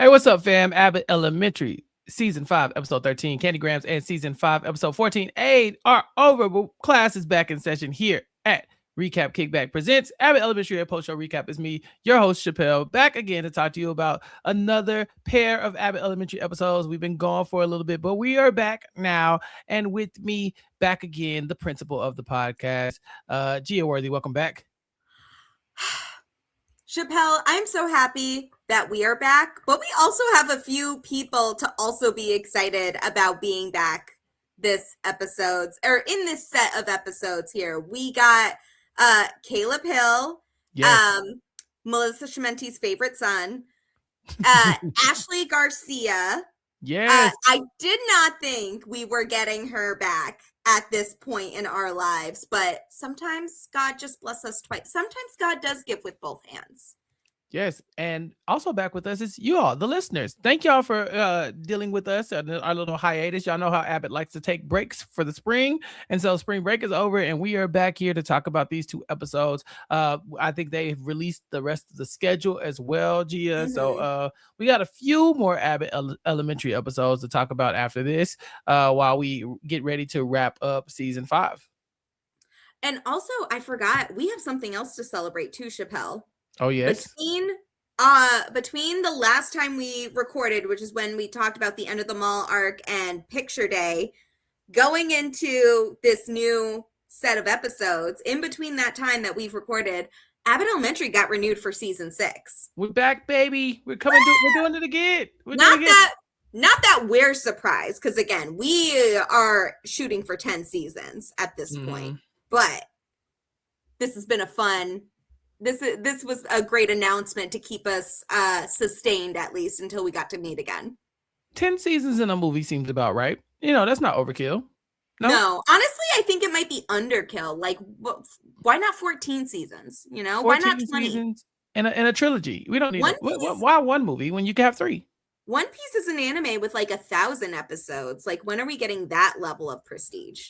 Hey, what's up, fam? Abbott Elementary, Season 5, Episode 13, Candygrams, and Season 5, Episode 14, Aide are over, but class is back in session here at Recap Kickback Presents Abbott Elementary and Post Show Recap. Is me, your host, Chappell, back again to talk to you about another pair of Abbott Elementary episodes. We've been gone for a little bit, but we are back now, and with me, back again, the principal of the podcast, Gia Worthy. Welcome back. Chappell, I'm so happy that we are back, but we also have a few people to also be excited about being back this episodes or in this set of episodes here. We got Caleb Hill, Yes. Melissa Schmente's favorite son, Ashley Garcia. Yes. I did not think we were getting her back at this point in our lives, but sometimes God just bless us twice. Sometimes God does give with both hands. Yes, and also back with us is you all, the listeners. Thank y'all for dealing with us on our little hiatus. Y'all know how Abbott likes to take breaks for the spring, and so spring break is over, and we are back here to talk about these two episodes. I think they've released the rest of the schedule as well, Gia. So we got a few more Abbott Elementary episodes to talk about after this, while we get ready to wrap up season 5. And also, I forgot, we have something else to celebrate too, Chappell. Oh, yes. Between the last time we recorded, which is when we talked about the End of the Mall arc and Picture Day, going into this new set of episodes, in between that time that we've recorded, Abbott Elementary got renewed for season 6. We're back, baby. We're coming. We're doing it again. Not that we're surprised, because again, we are shooting for 10 seasons at this point. But this has been a fun. This was a great announcement to keep us sustained, at least until we got to meet again. 10 seasons in a movie seems about right. You know, that's not overkill. No, honestly, I think it might be underkill. Like, why not 14 seasons? You know, why not 20 seasons in a trilogy? We don't need why one movie when you can have 3? One Piece is an anime with like 1,000 episodes. Like, when are we getting that level of prestige?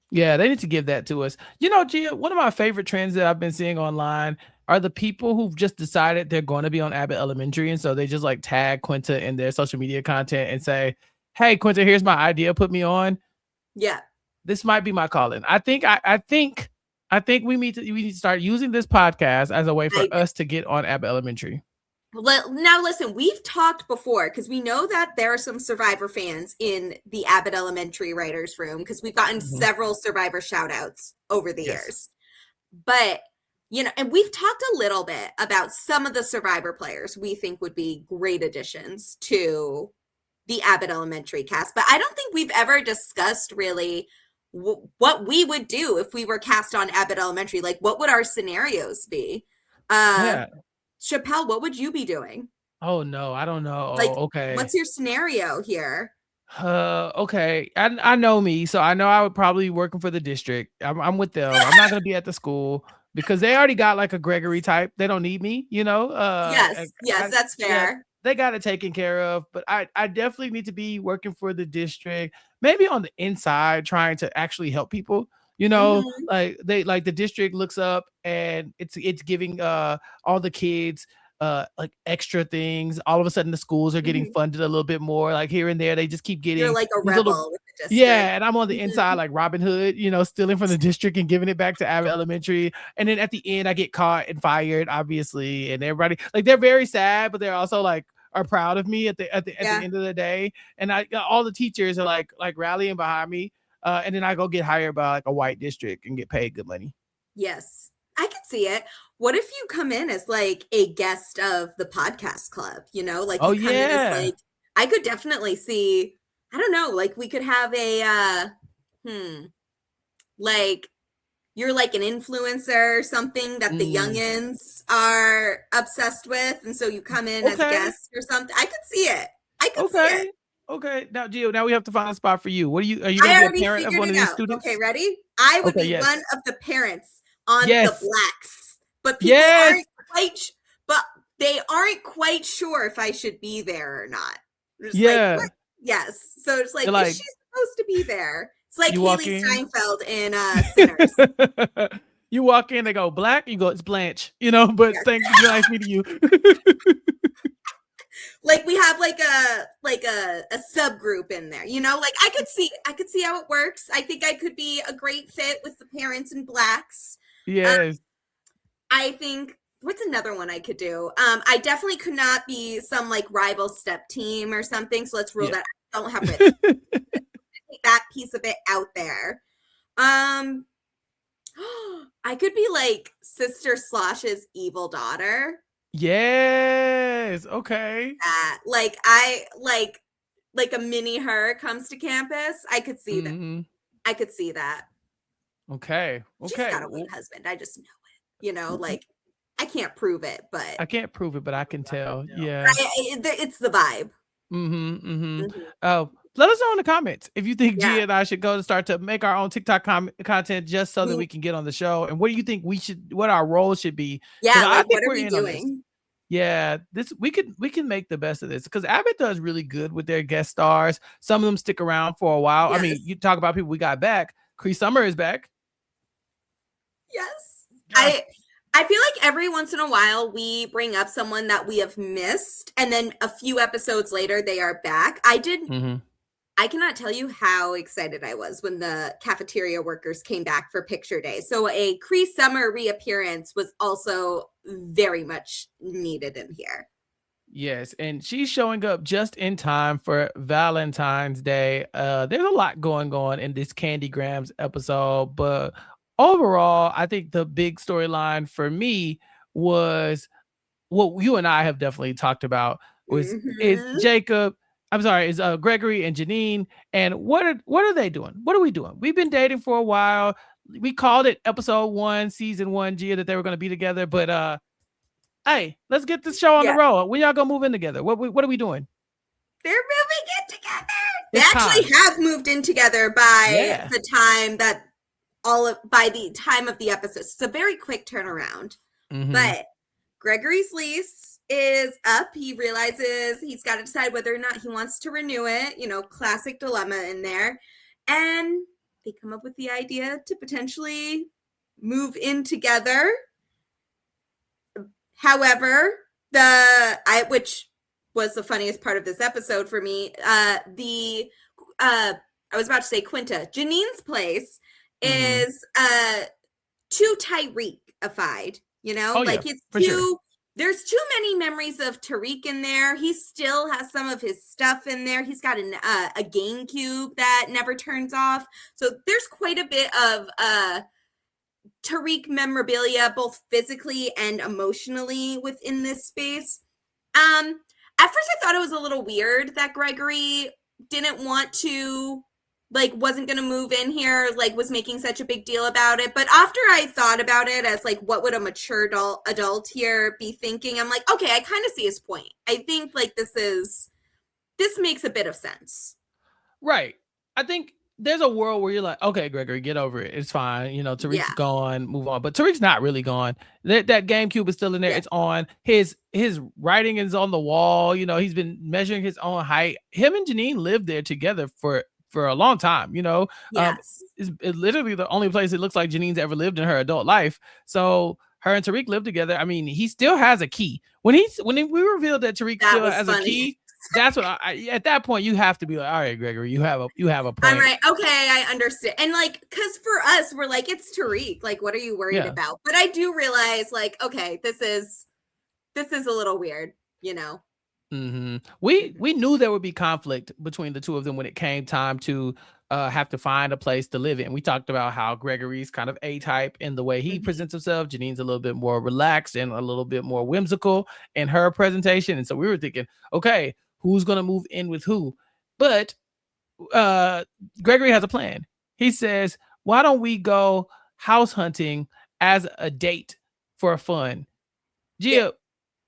Yeah, they need to give that to us. You know, Gia, one of my favorite trends that I've been seeing online are the people who've just decided they're going to be on Abbott Elementary, and so they just like tag Quinta in their social media content and say, "Hey, Quinta, here's my idea. Put me on." Yeah, this might be my calling. I think we need to start using this podcast as a way for us to get on Abbott Elementary. Now, listen, we've talked before because we know that there are some Survivor fans in the Abbott Elementary writers room because we've gotten several Survivor shout outs over the years. But, you know, and we've talked a little bit about some of the Survivor players we think would be great additions to the Abbott Elementary cast. But I don't think we've ever discussed really what we would do if we were cast on Abbott Elementary. Like, what would our scenarios be? Chappell, what would you be doing? Oh no, I don't know. Like, okay. What's your scenario here? Okay. I know me, so I know I would probably be working for the district. I'm with them. I'm not gonna be at the school because they already got like a Gregory type. They don't need me, you know. Yes, that's fair. Yeah, they got it taken care of, but I definitely need to be working for the district, maybe on the inside, trying to actually help people. You know, like the district looks up and it's giving all the kids like extra things. All of a sudden the schools are getting funded a little bit more, like here and there. They just keep getting. You're like a rebel with the district. Yeah, and I'm on the inside like Robin Hood, you know, stealing from the district and giving it back to Abbott Elementary. And then at the end I get caught and fired, obviously, and everybody like they're very sad, but they're also like are proud of me at the end of the day. And all the teachers are like rallying behind me. And then I go get hired by like a white district and get paid good money. Yes, I can see it. What if you come in as like a guest of the podcast club? You know, like you come in as like I could definitely see. I don't know, like we could have a like you're like an influencer or something that the youngins are obsessed with, and so you come in as a guest or something. I could see it. I could see it. Okay, now Gio, now we have to find a spot for you. Are you going to be a parent of one of these students? Okay, ready? I would be one of the parents on the Blacks, but people aren't quite sure if I should be there or not. Like, yes. So it's like, is she supposed to be there? It's like Haley Steinfeld in Sinners. You walk in, they go black, you go, it's Blanche, you know, but thank you, nice meeting you. Like we have like a subgroup in there, you know, like I could see how it works. I think I could be a great fit with the parents in blacks. Yes. I think what's another one I could do? I definitely could not be some like rival step team or something. So let's rule that I don't have it. Take that piece of it out there. I could be like Sister Slosh's evil daughter. Yes. Okay. Like like a mini her comes to campus. I could see that. I could see that. Okay. She's got a weak husband. I just know it. You know, like I can't prove it, but I can't prove it, but I can tell. Yeah. It's the vibe. Oh, let us know in the comments if you think Gia and I should go to start to make our own TikTok content just so that we can get on the show. And what do you think what our role should be? Yeah, like, I think what are we doing? Yeah, we can make the best of this because Abbott does really good with their guest stars. Some of them stick around for a while. Yes. I mean, you talk about people we got back. Cree Summer is back. Yes. I feel like every once in a while we bring up someone that we have missed, and then a few episodes later they are back. I cannot tell you how excited I was when the cafeteria workers came back for picture day. So a Cree Summer reappearance was also very much needed in here. Yes, and she's showing up just in time for Valentine's Day. There's a lot going on in this Candygrams episode, but overall, I think the big storyline for me was what you and I have definitely talked about is Jacob. I'm sorry, is Gregory and Janine. And what are they doing? What are we doing? We've been dating for a while. We called it episode 1, season 1, Gia, that they were going to be together. But hey, let's get this show on the road. When y'all gonna move in together? What are we doing? They're moving in together. They actually have moved in together by the time that by the time of the episode. It's a very quick turnaround. But Gregory's lease is up. He realizes he's got to decide whether or not he wants to renew it. You know, classic dilemma in there. And they come up with the idea to potentially move in together. However, which was the funniest part of this episode for me, I was about to say Quinta. Janine's place is too Tyreek-ified, you know? It's too, sure. There's too many memories of Tariq in there. He still has some of his stuff in there. He's got a GameCube that never turns off. So there's quite a bit of Tariq memorabilia, both physically and emotionally within this space. At first I thought it was a little weird that Gregory didn't want to, like, wasn't going to move in here, like, was making such a big deal about it. But after I thought about it as, like, what would a mature adult here be thinking? I'm like, okay, I kind of see his point. I think, like, this makes a bit of sense. Right. I think there's a world where you're like, okay, Gregory, get over it. It's fine. You know, Tariq's gone, move on. But Tariq's not really gone. That GameCube is still in there. It's on. His writing is on the wall. You know, he's been measuring his own height. Him and Janine lived there together for a long time, you know. It's literally the only place it looks like Janine's ever lived in her adult life. So her and Tariq live together. I mean, he still has a key. When we revealed that Tariq still has a key, that's what at that point you have to be like, all right, Gregory, you have a point. I'm right. Okay, I understand. And like, because for us, we're like, it's Tariq. Like, what are you worried about? But I do realize, like, okay, this is a little weird, you know. We knew there would be conflict between the two of them when it came time to have to find a place to live in. We talked about how Gregory's kind of A-type in the way he presents himself. Janine's a little bit more relaxed and a little bit more whimsical in her presentation. And so we were thinking, okay, who's going to move in with who? But Gregory has a plan. He says, why don't we go house hunting as a date for fun? Gia,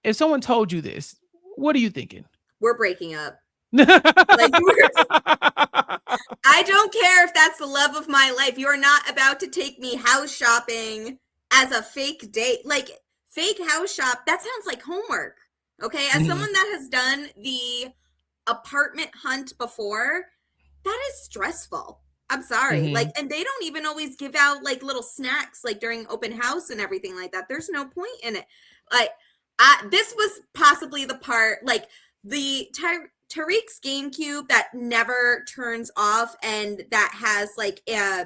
if someone told you this, what are you thinking? We're breaking up. Like, I don't care if that's the love of my life. You are not about to take me house shopping as a fake date. Like, fake house shop, that sounds like homework. Okay, as someone that has done the apartment hunt before, that is stressful. I'm sorry. Like, and they don't even always give out like little snacks like during open house and everything like that. There's no point in it. Like, this was possibly the part, like, the Tariq's GameCube that never turns off, and that has like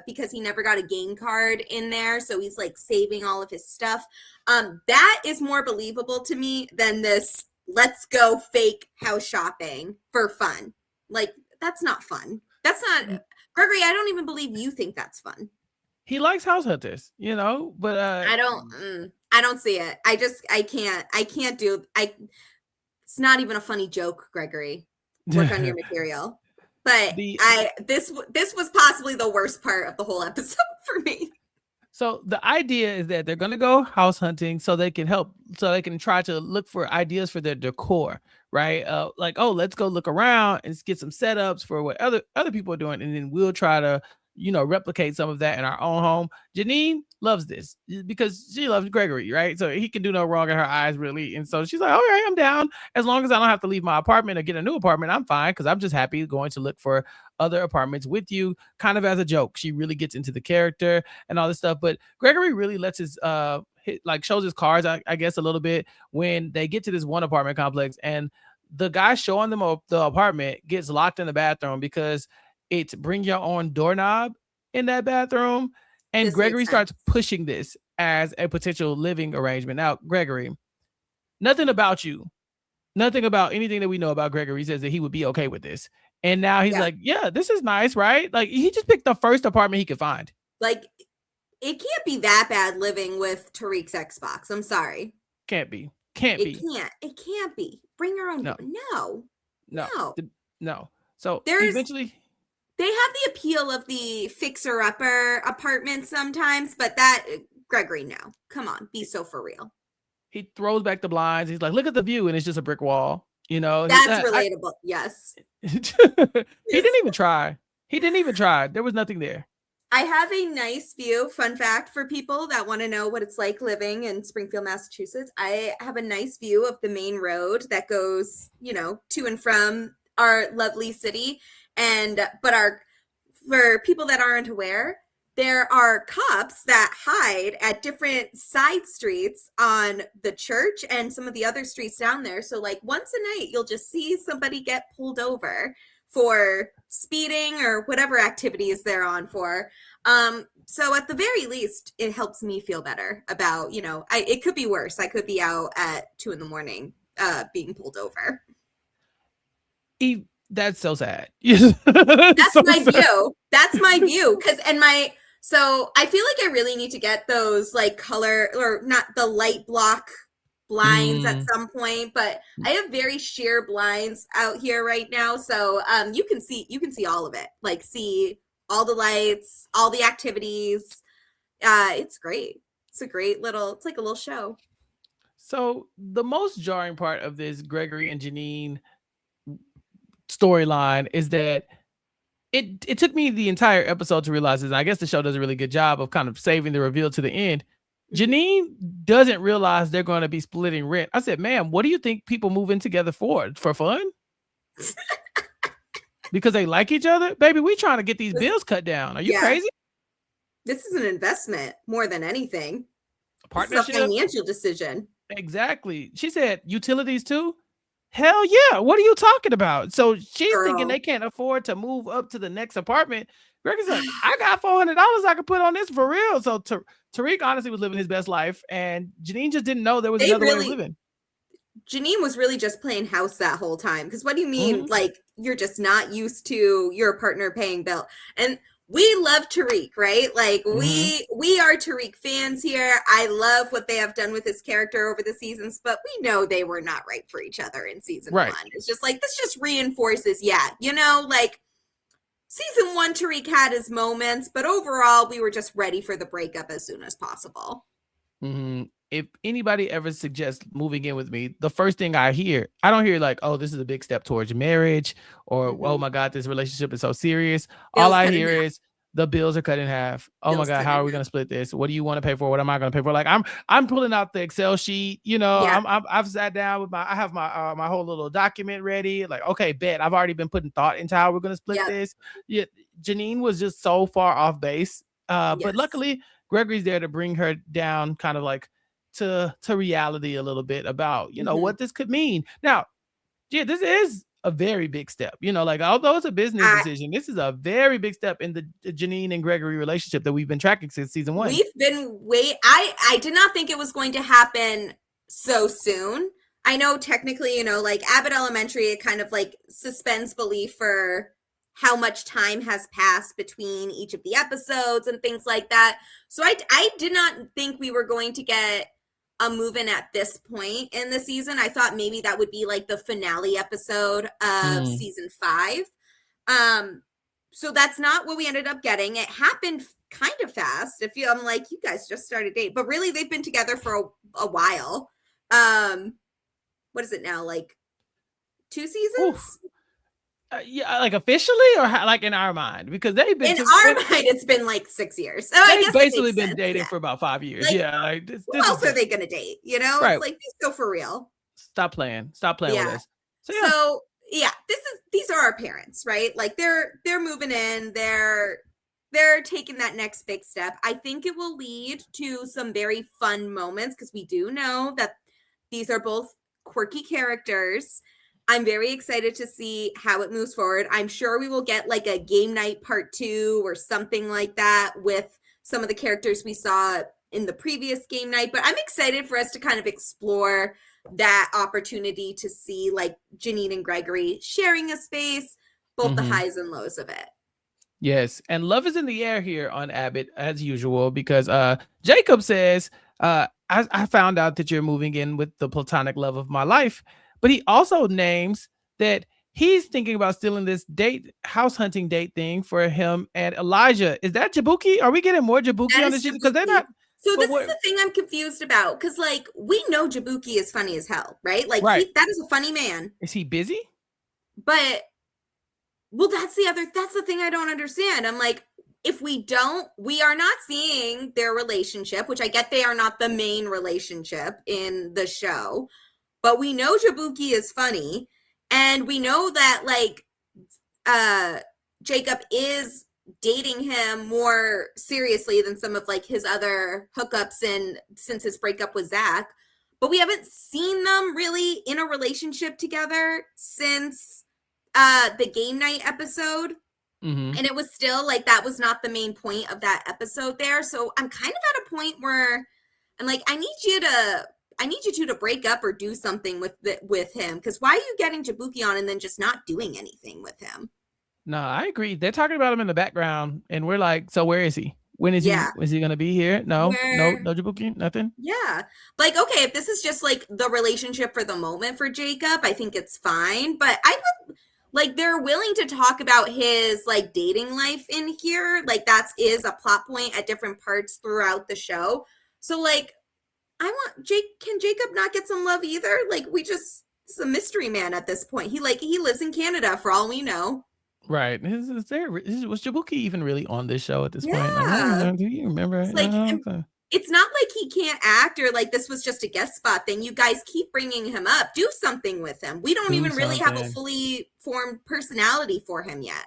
because he never got a game card in there, so he's like saving all of his stuff. That is more believable to me than this let's go fake house shopping for fun. Like, that's not fun. That's not Gregory, I don't even believe you think that's fun. He likes house hunters, but I don't see it. I can't do it's not even a funny joke, Gregory. Work on your material. But this was possibly the worst part of the whole episode for me. So the idea is that they're going to go house hunting so they can try to look for ideas for their decor, right? Like, oh, let's go look around and get some setups for what other people are doing. And then we'll try to, replicate some of that in our own home. Janine loves this because she loves Gregory, right? So he can do no wrong in her eyes, really. And so she's like, all right, I'm down. As long as I don't have to leave my apartment or get a new apartment, I'm fine, because I'm just happy going to look for other apartments with you, kind of as a joke. She really gets into the character and all this stuff. But Gregory really lets his shows his cards, I guess, a little bit when they get to this one apartment complex, and the guy showing them the apartment gets locked in the bathroom because it's bring your own doorknob in that bathroom. And Gregory starts pushing this as a potential living arrangement. Now, Gregory, nothing about anything that we know about Gregory says that he would be okay with this. And now he's like, yeah, this is nice, right? Like, he just picked the first apartment he could find. Like, it can't be that bad living with Tariq's Xbox. I'm sorry. Can't be. It can't be. Bring your own. No. So eventually, they have the appeal of the fixer-upper apartment sometimes, but that, Gregory, no. Come on, be so for real. He throws back the blinds. He's like, look at the view, and it's just a brick wall. That's relatable. Yes. He didn't even try. There was nothing there. I have a nice view. Fun fact for people that want to know what it's like living in Springfield, Massachusetts. I have a nice view of the main road that goes, to and from our lovely city. But for people that aren't aware, there are cops that hide at different side streets on the church and some of the other streets down there. So like once a night, you'll just see somebody get pulled over for speeding or whatever activities they're on for. So at the very least, it helps me feel better about, it could be worse. I could be out at 2 a.m, being pulled over. That's so sad. That's so my sad. View. That's my view. So I feel like I really need to get those like color or not the light block blinds at some point, but I have very sheer blinds out here right now. So you can see all of it, like see all the lights, all the activities. It's great. It's like a little show. So the most jarring part of this Gregory and Janine storyline is that it took me the entire episode to realize this. And I guess the show does a really good job of kind of saving the reveal to the end. Janine doesn't realize they're going to be splitting rent. I said, ma'am, what do you think people move in together for? For fun? Because they like each other? Baby, we trying to get these bills cut down. Are you crazy? This is an investment more than anything. A partnership? It's a financial decision. Exactly. She said, utilities too? Hell yeah. What are you talking about? So she's thinking they can't afford to move up to the next apartment. Greg's like, I got $400 I could put on this for real. So Tariq honestly was living his best life, and Janine just didn't know there was another way of living. Janine was really just playing house that whole time. Because what do you mean? Like, you're just not used to your partner paying bill. And we love Tariq, right? Like we are Tariq fans here. I love what they have done with his character over the seasons, but we know they were not right for each other in season 1. It's just like, this just reinforces, like season 1, Tariq had his moments, but overall we were just ready for the breakup as soon as possible. If anybody ever suggests moving in with me, the first thing I don't hear like, oh, this is a big step towards marriage, or oh my God, this relationship is so serious. All I hear is the bills are cut in half. Oh my God, how are we going to split this? What do you want to pay for? What am I going to pay for? Like I'm pulling out the Excel sheet, I've sat down with I have my whole little document ready. Like, okay, bet I've already been putting thought into how we're going to split this. Yeah. Janine was just so far off base. But luckily Gregory's there to bring her down kind of like to reality a little bit about, what this could mean. Now, this is a very big step. Like although it's a business decision, this is a very big step in the Janine and Gregory relationship that we've been tracking since season 1. I did not think it was going to happen so soon. I know technically, like Abbott Elementary, it kind of like suspends belief for how much time has passed between each of the episodes and things like that. So I did not think we were going to get a move-in at this point in the season. I thought maybe that would be like the finale episode of season 5. So that's not what we ended up getting. It happened kind of fast. I'm like, you guys just started dating, but really they've been together for a while. What is it now? Like 2 seasons? Yeah, like officially or like in our mind? Because they've been in our mind, it's been like 6 years. So I guess basically been dating for about 5 years. Like, like who else are they gonna date? Right. It's like, go for real. Stop playing with us. So these are our parents, right? Like they're moving in. They're taking that next big step. I think it will lead to some very fun moments because we do know that these are both quirky characters. I'm very excited to see how it moves forward. I'm sure we will get like a game night part 2 or something like that with some of the characters we saw in the previous game night. But I'm excited for us to kind of explore that opportunity to see like Janine and Gregory sharing a space, both the highs and lows of it. Yes. And love is in the air here on Abbott as usual, because Jacob says, I found out that you're moving in with the platonic love of my life. But he also names that he's thinking about stealing this house hunting date thing for him and Elijah. Is that Jabuki? Are we getting more Jabuki on this season? Because they're not. So this is the thing I'm confused about. Because like we know Jabuki is funny as hell, right? Like that is a funny man. Is he busy? But that's the thing I don't understand. I'm like, if we are not seeing their relationship, which I get they are not the main relationship in the show. But we know Jabuki is funny, and we know that like Jacob is dating him more seriously than some of like his other hookups since his breakup with Zach. But we haven't seen them really in a relationship together since the game night episode. And it was still like that was not the main point of that episode there. So I'm kind of at a point where I'm like, I need you two to break up or do something with him, because why are you getting Jabuki on and then just not doing anything with him? No, I agree. They're talking about him in the background, and we're like, so where is he? When is he? Is he gonna be here? No Jabuki, nothing. Yeah, like okay, if this is just like the relationship for the moment for Jacob, I think it's fine. But I would like they're willing to talk about his like dating life in here, like that is a plot point at different parts throughout the show. So like. Can Jacob not get some love either? Like it's a mystery man at this point. He lives in Canada for all we know. Right. Was Jabuki even really on this show at this point? Like, do you remember? It's not like he can't act or like this was just a guest spot thing. You guys keep bringing him up. Do something with him. We don't even really have a fully formed personality for him yet.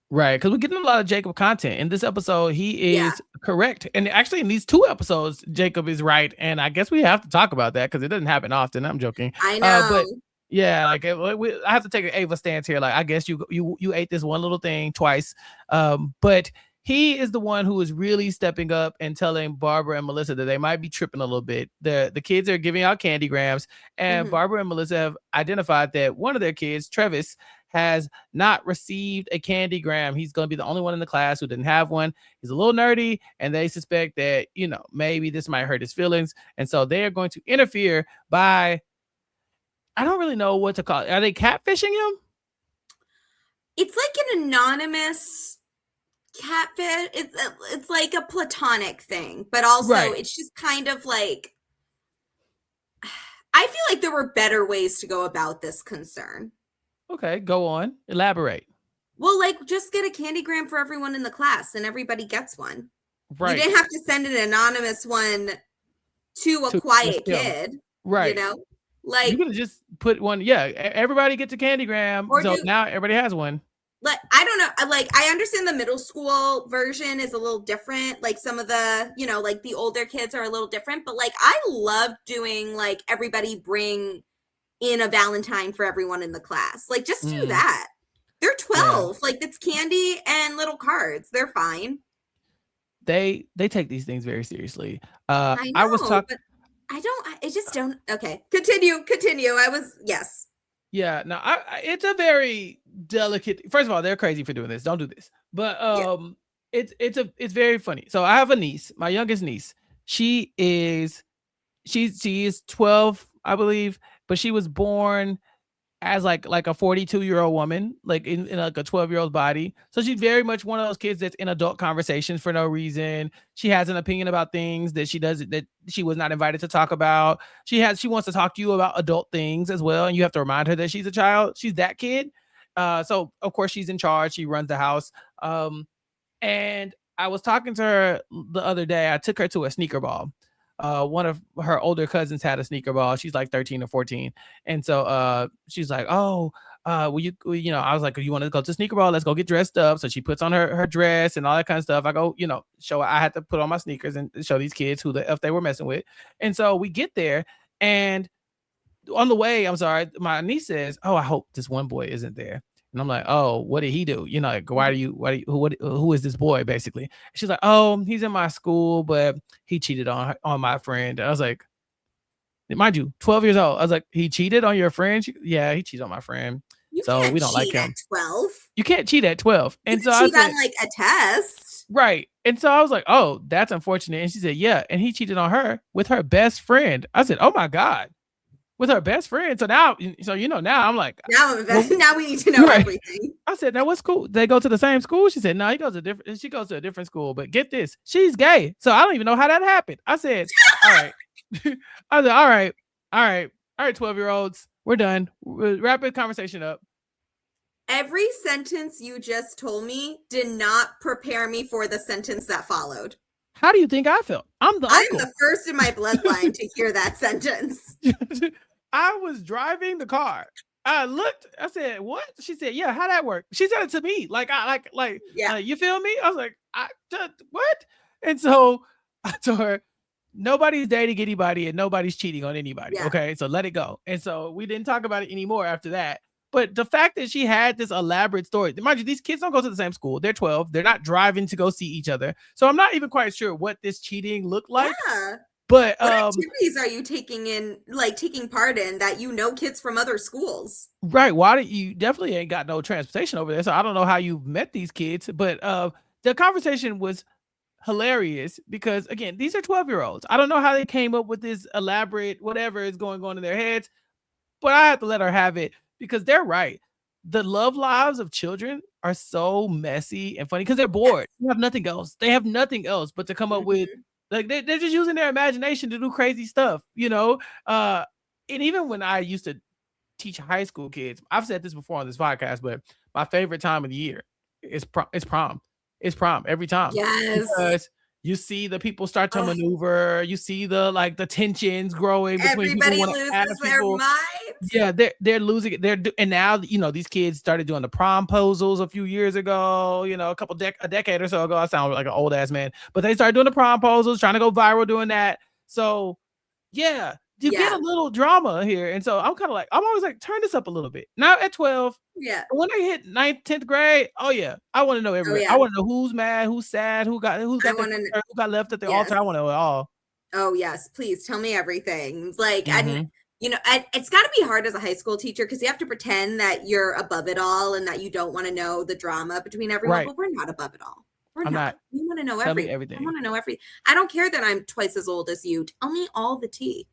Right, because we're getting a lot of Jacob content. In this episode, he is correct. And actually, in these 2 episodes, Jacob is right. And I guess we have to talk about that because it doesn't happen often. I'm joking. I know. But yeah, like I have to take an Ava stance here. Like, I guess you ate this one little thing twice. But he is the one who is really stepping up and telling Barbara and Melissa that they might be tripping a little bit. The kids are giving out Candygrams. And Barbara and Melissa have identified that one of their kids, Travis, has not received a Candygram. He's going to be the only one in the class who didn't have one. He's a little nerdy, and they suspect that, maybe this might hurt his feelings. And so they're going to interfere by, I don't really know what to call it. Are they catfishing him? It's like an anonymous catfish. It's like a platonic thing, but also it's just kind of like, I feel like there were better ways to go about this concern. Okay, go on. Elaborate. Well, like just get a Candygram for everyone in the class and everybody gets one. Right. You didn't have to send an anonymous one to a quiet kid. Right. Like you could have just put one. Yeah, everybody gets a Candygram. So now everybody has one. Like, I don't know. Like, I understand the middle school version is a little different. Like some of the, like the older kids are a little different. But like, I love doing like everybody bring in a Valentine for everyone in the class. Like, just do that. They're 12. Yeah. Like, it's candy and little cards. They're fine. They take these things very seriously. I know, but I just don't. Okay, continue. Yes. Yeah, no, it's a very delicate. First of all, they're crazy for doing this. Don't do this. But it's very funny. So I have a niece, my youngest niece. She is 12, I believe, but she was born as like a 42-year-old woman, like in like a 12-year-old body. So she's very much one of those kids that's in adult conversations for no reason. She has an opinion about things that she was not invited to talk about. She wants to talk to you about adult things as well, and you have to remind her that she's a child. She's that kid. So of course she's in charge. She runs the house. And I was talking to her the other day. I took her to a sneaker ball. One of her older cousins had a sneaker ball. She's like 13 or 14. And so she's like, oh, will you I was like, you want to go to sneaker ball? Let's go get dressed up. So she puts on her dress and all that kind of stuff. I go, show her. I had to put on my sneakers and show these kids who the F they were messing with. And so we get there, and on the way, I'm sorry, my niece says, oh, I hope this one boy isn't there. And I'm like, oh, what did he do? Like, who is this boy, basically? And she's like, oh, he's in my school, but he cheated on my friend. And I was like, mind you, 12 years old. I was like, he cheated on your friend? Yeah, he cheated on my friend. So we don't like him. At 12. You can't cheat at 12. And so I said, on like a test. Right. And so I was like, oh, that's unfortunate. And she said, yeah. And he cheated on her with her best friend. I said, oh my God. With her best friend. So now I'm like, now we need to know everything. I said, now what school? They go to the same school? She said, no, she goes to a different school. But get this, she's gay. So I don't even know how that happened. I said, all right. I said, all right, 12-year-olds, we're done. Wrap the conversation up. Every sentence you just told me did not prepare me for the sentence that followed. How do you think I felt? I'm the first in my bloodline to hear that sentence. I was driving the car. I looked. I said, "What?" She said, "Yeah, how that work?" She said it to me, you feel me? I was like, "What?" And so I told her, "Nobody's dating anybody, and nobody's cheating on anybody. Yeah. Okay, so let it go." And so we didn't talk about it anymore after that. But the fact that she had this elaborate story, mind you, these kids don't go to the same school. They're 12. They're not driving to go see each other. So I'm not even quite sure what this cheating looked like. Yeah. But what activities are you taking part in that kids from other schools? Right. Why did you definitely ain't got no transportation over there? So I don't know how you met these kids, but the conversation was hilarious because again, these are 12-year-olds. I don't know how they came up with this elaborate whatever is going on in their heads, but I have to let her have it. Because they're right. The love lives of children are so messy and funny because they're bored. They have nothing else. They have nothing else but to come up with, like, they're just using their imagination to do crazy stuff, And even when I used to teach high school kids, I've said this before on this podcast, but my favorite time of the year is prom. It's prom every time. Yes. Because you see the people start to maneuver. You see the tensions growing between everybody loses their minds. Yeah, they're losing it. And now these kids started doing the promposals a few years ago. A decade or so ago. I sound like an old ass man, but they started doing the promposals, trying to go viral doing that. So yeah, you get a little drama here, and so I'm always like, turn this up a little bit. Now at 12, yeah. When I hit 9th, 10th grade, oh yeah, I want to know everything. I want to know who's mad, who's sad, who got left at the altar. I want to know it all. Oh yes, please tell me everything. Like, it's got to be hard as a high school teacher because you have to pretend that you're above it all and that you don't want to know the drama between everyone. Right. But we're not above it all. We're not. We want to know everything. I want to know everything. I don't care that I'm twice as old as you. Tell me all the tea.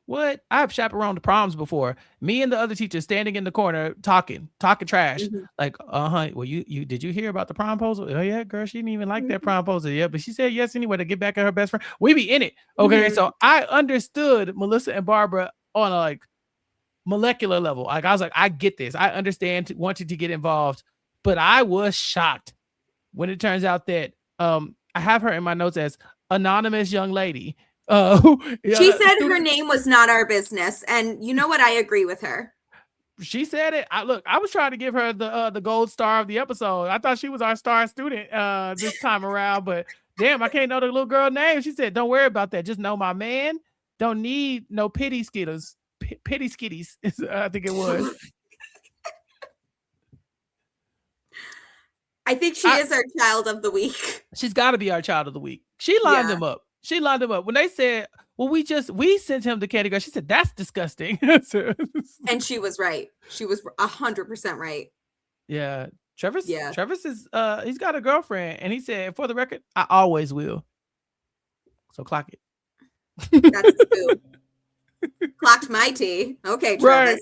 What? I've chaperoned the proms before. Me and the other teacher standing in the corner talking trash. Like, well, you did you hear about the promposal? Oh yeah, girl, she didn't even like that promposal. Yeah, but she said yes anyway to get back at her best friend. We be in it. Okay, so I understood Melissa and Barbara on a molecular level. Like I was like, I get this. I understand wanting to get involved, but I was shocked when it turns out that I have her in my notes as anonymous young lady. She said her name was not our business, and you know what? I agree with her. She said it. I was trying to give her the gold star of the episode. I thought she was our star student this time around, but damn, I can't know the little girl name. She said, "Don't worry about that. Just know my man don't need no pity skittles." Pity Skitties. I think it was. I think she is our child of the week. She's got to be our child of the week. She lined him up. She lined him up. When they said, well, we sent him to Candygrams, she said, that's disgusting. And she was right. She was 100% right. Yeah. Travis is, he's got a girlfriend. And he said, for the record, I always will. So clock it. That's true. Clocked my tea. Okay, Travis. Right.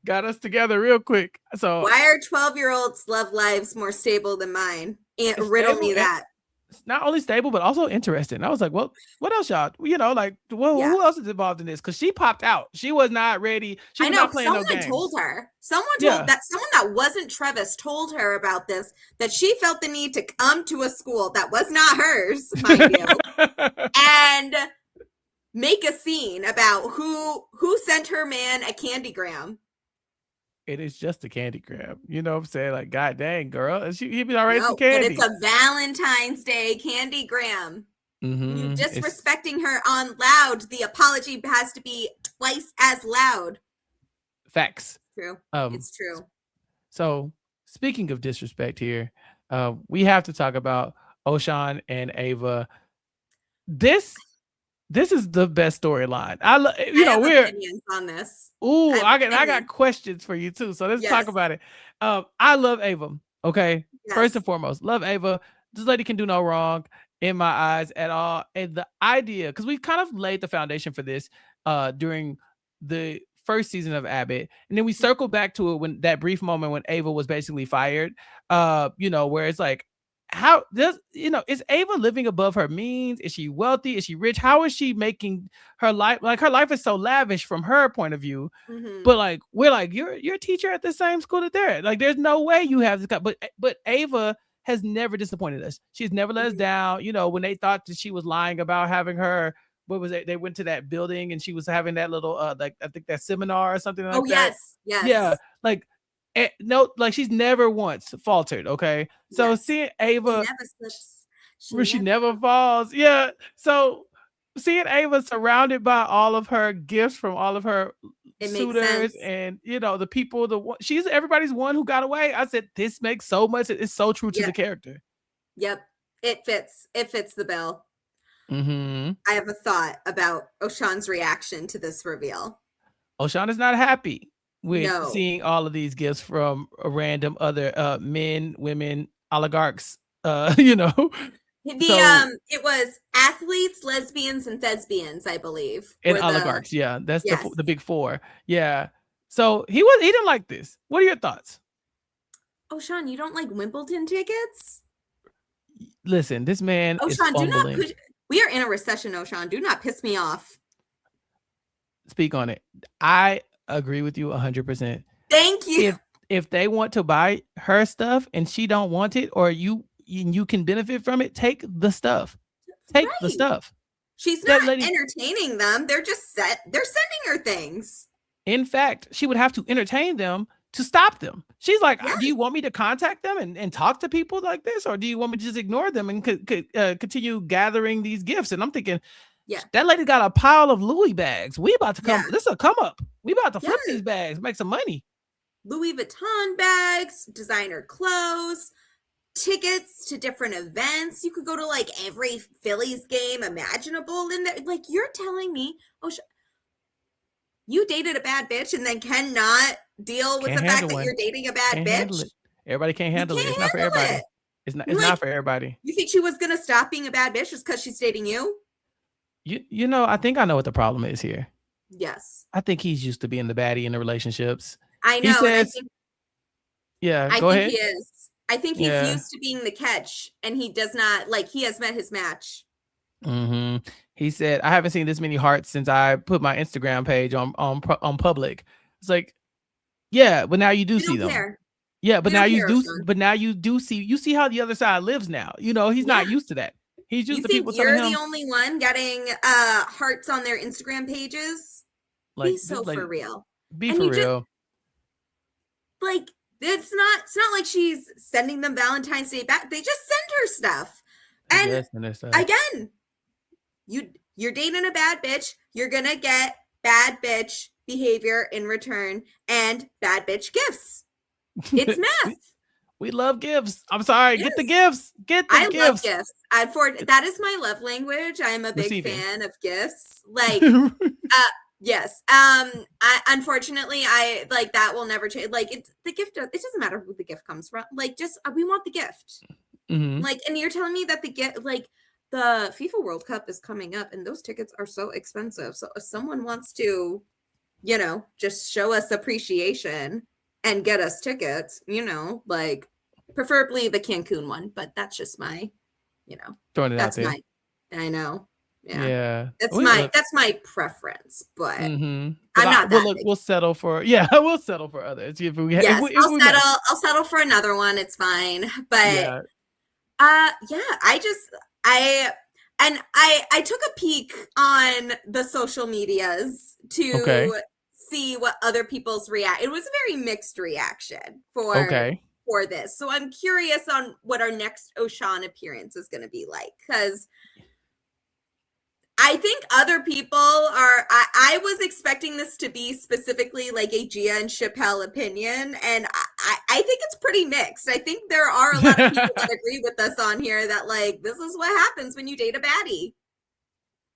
Got us together real quick. So why are 12-year-olds' love lives more stable than mine? And riddle me that. It's not only stable, but also interesting. I was like, well, what else, y'all? Who else is involved in this? Because she popped out. She was not ready. She was not playing no games. Someone told her. Someone that wasn't Travis told her about this, that she felt the need to come to a school that was not hers, mind you, and make a scene about who sent her man a candygram. It is just a candygram. You know what I'm saying? Like, God dang, girl. He'd be all right for candy. But it's a Valentine's Day candygram. Mm-hmm. You disrespecting her on loud. The apology has to be twice as loud. Facts. True. It's true. So, speaking of disrespect here, we have to talk about Oshan and Ava. This is the best storyline. I have opinions on this. Ooh, I got questions for you too. So let's talk about it. I love Ava. Okay, first and foremost, love Ava. This lady can do no wrong in my eyes at all. And the idea, because we kind of laid the foundation for this during the first season of Abbott, and then we circled back to it when that brief moment when Ava was basically fired. Where it's like, is Ava living above her means? Is she wealthy? Is she rich? How is she making her life? Like, her life is so lavish from her point of view. Mm-hmm. But like, we're like, you're a teacher at the same school that they're at. Like, there's no way you have this. But Ava has never disappointed us. She's never let us down. When they thought that she was lying about having her, what was it? They went to that building and she was having that little I think that seminar or something like that. Oh, yes. Yeah. Like, no, like, she's never once faltered. Okay, so seeing Ava, she never slips. She never falls. Yeah, so seeing Ava surrounded by all of her gifts from all of her suitors, and the people, she's everybody's one who got away. I said, this makes so much. It's so true to the character. Yep, it fits. It fits the bill. Mm-hmm. I have a thought about Oshan's reaction to this reveal. Oshan is not happy with seeing all of these gifts from a random other men, women, oligarchs. It was athletes, lesbians, and thespians, I believe. And oligarchs, that's the big four. Yeah. So he didn't like this. What are your thoughts? Oshan, you don't like Wimbledon tickets? Listen, this man is fumbling. We are in a recession, Oshan. Do not piss me off. Speak on it. I agree with you 100%. Thank you. If they want to buy her stuff and she don't want it, or you can benefit from it, take the stuff. Take the stuff. She's not entertaining them. They're sending her things. In fact, she would have to entertain them to stop them. She's like, do you want me to contact them and talk to people like this? Or do you want me to just ignore them and continue gathering these gifts? And I'm thinking, that lady got a pile of Louis bags. We about to come. This is a come up. We about to flip these bags, make some money. Louis Vuitton bags, designer clothes, tickets to different events. You could go to like every Phillies game imaginable in there. Like, you're telling me, you dated a bad bitch and then cannot deal with the fact that you're dating a bad bitch? Everybody can't handle it. It's not for everybody. It's not for everybody. You think she was gonna stop being a bad bitch just because she's dating you? I think I know what the problem is here. Yes. I think he's used to being the baddie in the relationships. I know. Go ahead. He is. I think he's used to being the catch, and he does not, he has met his match. Mm-hmm. He said, I haven't seen this many hearts since I put my Instagram page on public. It's like, but now you do see them. Care. Yeah, but now you do see, you see how the other side lives now. He's not used to that. He's used to people telling him. You're the only one getting hearts on their Instagram pages. Be so for real. Be for real. It's not like she's sending them Valentine's Day back. They just send her stuff. And again, you're dating a bad bitch. You're gonna get bad bitch behavior in return and bad bitch gifts. It's math. We love gifts. I'm sorry. Yes. Get the gifts. Get the gifts. I love gifts. That is my love language. I'm a big fan of gifts. Like, yes. Unfortunately, I like that will never change. Like, the gift. It doesn't matter who the gift comes from. Like, just we want the gift. Mm-hmm. Like, and you're telling me that the gift, like, the FIFA World Cup is coming up, and those tickets are so expensive. So if someone wants to, you know, just show us appreciation and get us tickets, you know, like preferably the Cancun one, but that's just my, you know, throwing it that's out there. I know. Yeah. That's my preference, but I'm not that we'll settle for we'll settle for others. I'll settle for another one. It's fine. But I took a peek on the social medias to see what other people's it was a very mixed reaction for this. So I'm curious on what our next Oshan appearance is going to be like, because I think other people are, I was expecting this to be specifically like a Gia and Chappell opinion, and I think it's pretty mixed. I think there are a lot of people that agree with us on here that like, this is what happens when you date a baddie.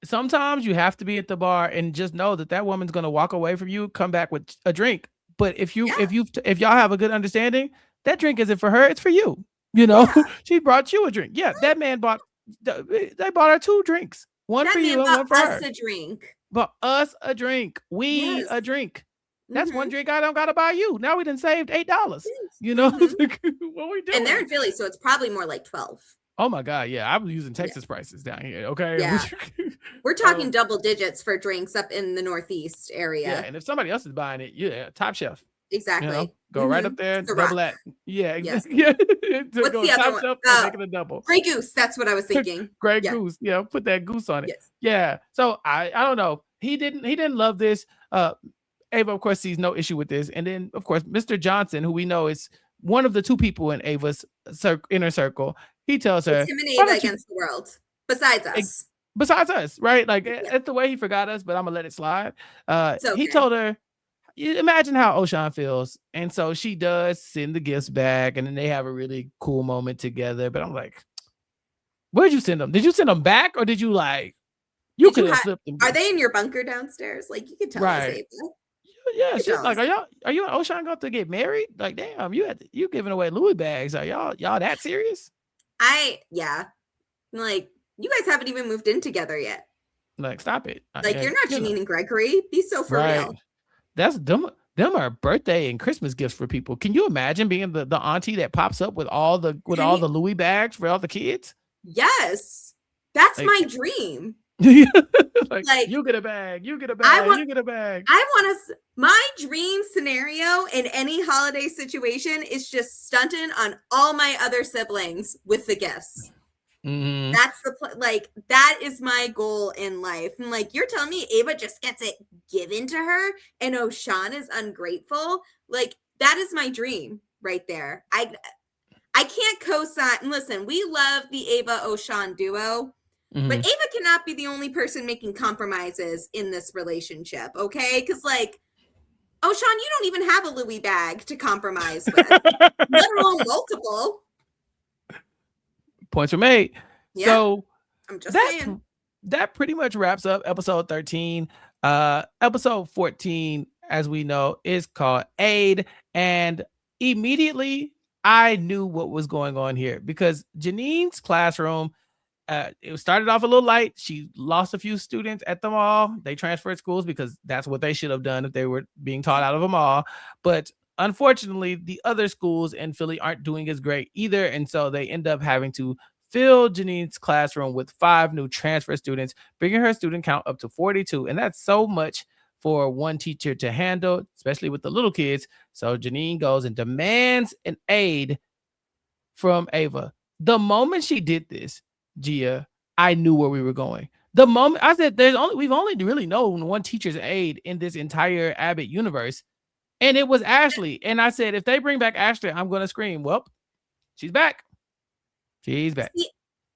Sometimes you have to be at the bar and just know that woman's going to walk away from you, come back with a drink. But if y'all have a good understanding, that drink isn't for her, it's for you. You know, she brought you a drink. Yeah, that man they bought her 2 drinks. One for you and one for her. A drink. But us a drink. We a drink. That's one drink I don't gotta buy you. Now we done saved $8. You know what we doing? And they're in Philly, so it's probably more like 12. Oh my God, yeah. I'm using Texas prices down here. Okay. Yeah. We're talking double digits for drinks up in the Northeast area. Yeah, and if somebody else is buying it, Top Shelf. Exactly. You know, go right up there, double that. Yeah, exactly. Yes. What's the other one? Make it a double. Grey Goose. That's what I was thinking. Grey Goose. Yeah, put that goose on it. Yes. Yeah. So I don't know. He didn't love this. Ava, of course, sees no issue with this. And then, of course, Mr. Johnson, who we know is one of the 2 people in Ava's inner circle, he tells her, him and Ava against the world. Besides us, right? Like, that's the way he forgot us, but I'm gonna let it slide. He told her, imagine how Oshan feels. And so she does send the gifts back, and then they have a really cool moment together. But I'm like, where'd you send them? Did you send them back, or did you like, you could have flipped them? Are they in your bunker downstairs? Like, you can tell us, Ava. Yeah, she's like, are you and Oshan going to get married? Like, damn, you giving away Louis bags. Are y'all that serious? Like, you guys haven't even moved in together yet. Like, stop it. Like, you're not Janine and Gregory. Be so for real. That's them are birthday and Christmas gifts for people. Can you imagine being the auntie that pops up with all the Louis bags for all the kids? Yes, that's my dream. like you get a bag, you get a bag, you get a bag. My dream scenario in any holiday situation is just stunting on all my other siblings with the gifts. Mm-hmm. That's that is my goal in life. And like, you're telling me Ava just gets it given to her and Oshan is ungrateful? Like, that is my dream right there. I can't co-sign. Listen, we love the Ava Oshan duo. Mm-hmm. But Ava cannot be the only person making compromises in this relationship, okay? Because, like, Oshan, you don't even have a Louis bag to compromise with, let alone multiple. Points were made. Yeah. So I'm just saying. That pretty much wraps up episode 13. Episode 14, as we know, is called Aide. And immediately I knew what was going on here, because Janine's classroom, it started off a little light. She lost a few students at the mall. They transferred schools because that's what they should have done if they were being taught out of a mall. But unfortunately, the other schools in Philly aren't doing as great either. And so they end up having to fill Janine's classroom with 5 new transfer students, bringing her student count up to 42. And that's so much for one teacher to handle, especially with the little kids. So Janine goes and demands an aide from Ava. The moment she did this, Gia, I knew where we were going. The moment I said, we've only really known one teacher's aide in this entire Abbott universe, and it was Ashley. And I said, if they bring back Ashley, I'm going to scream. Well, she's back. She's back. See,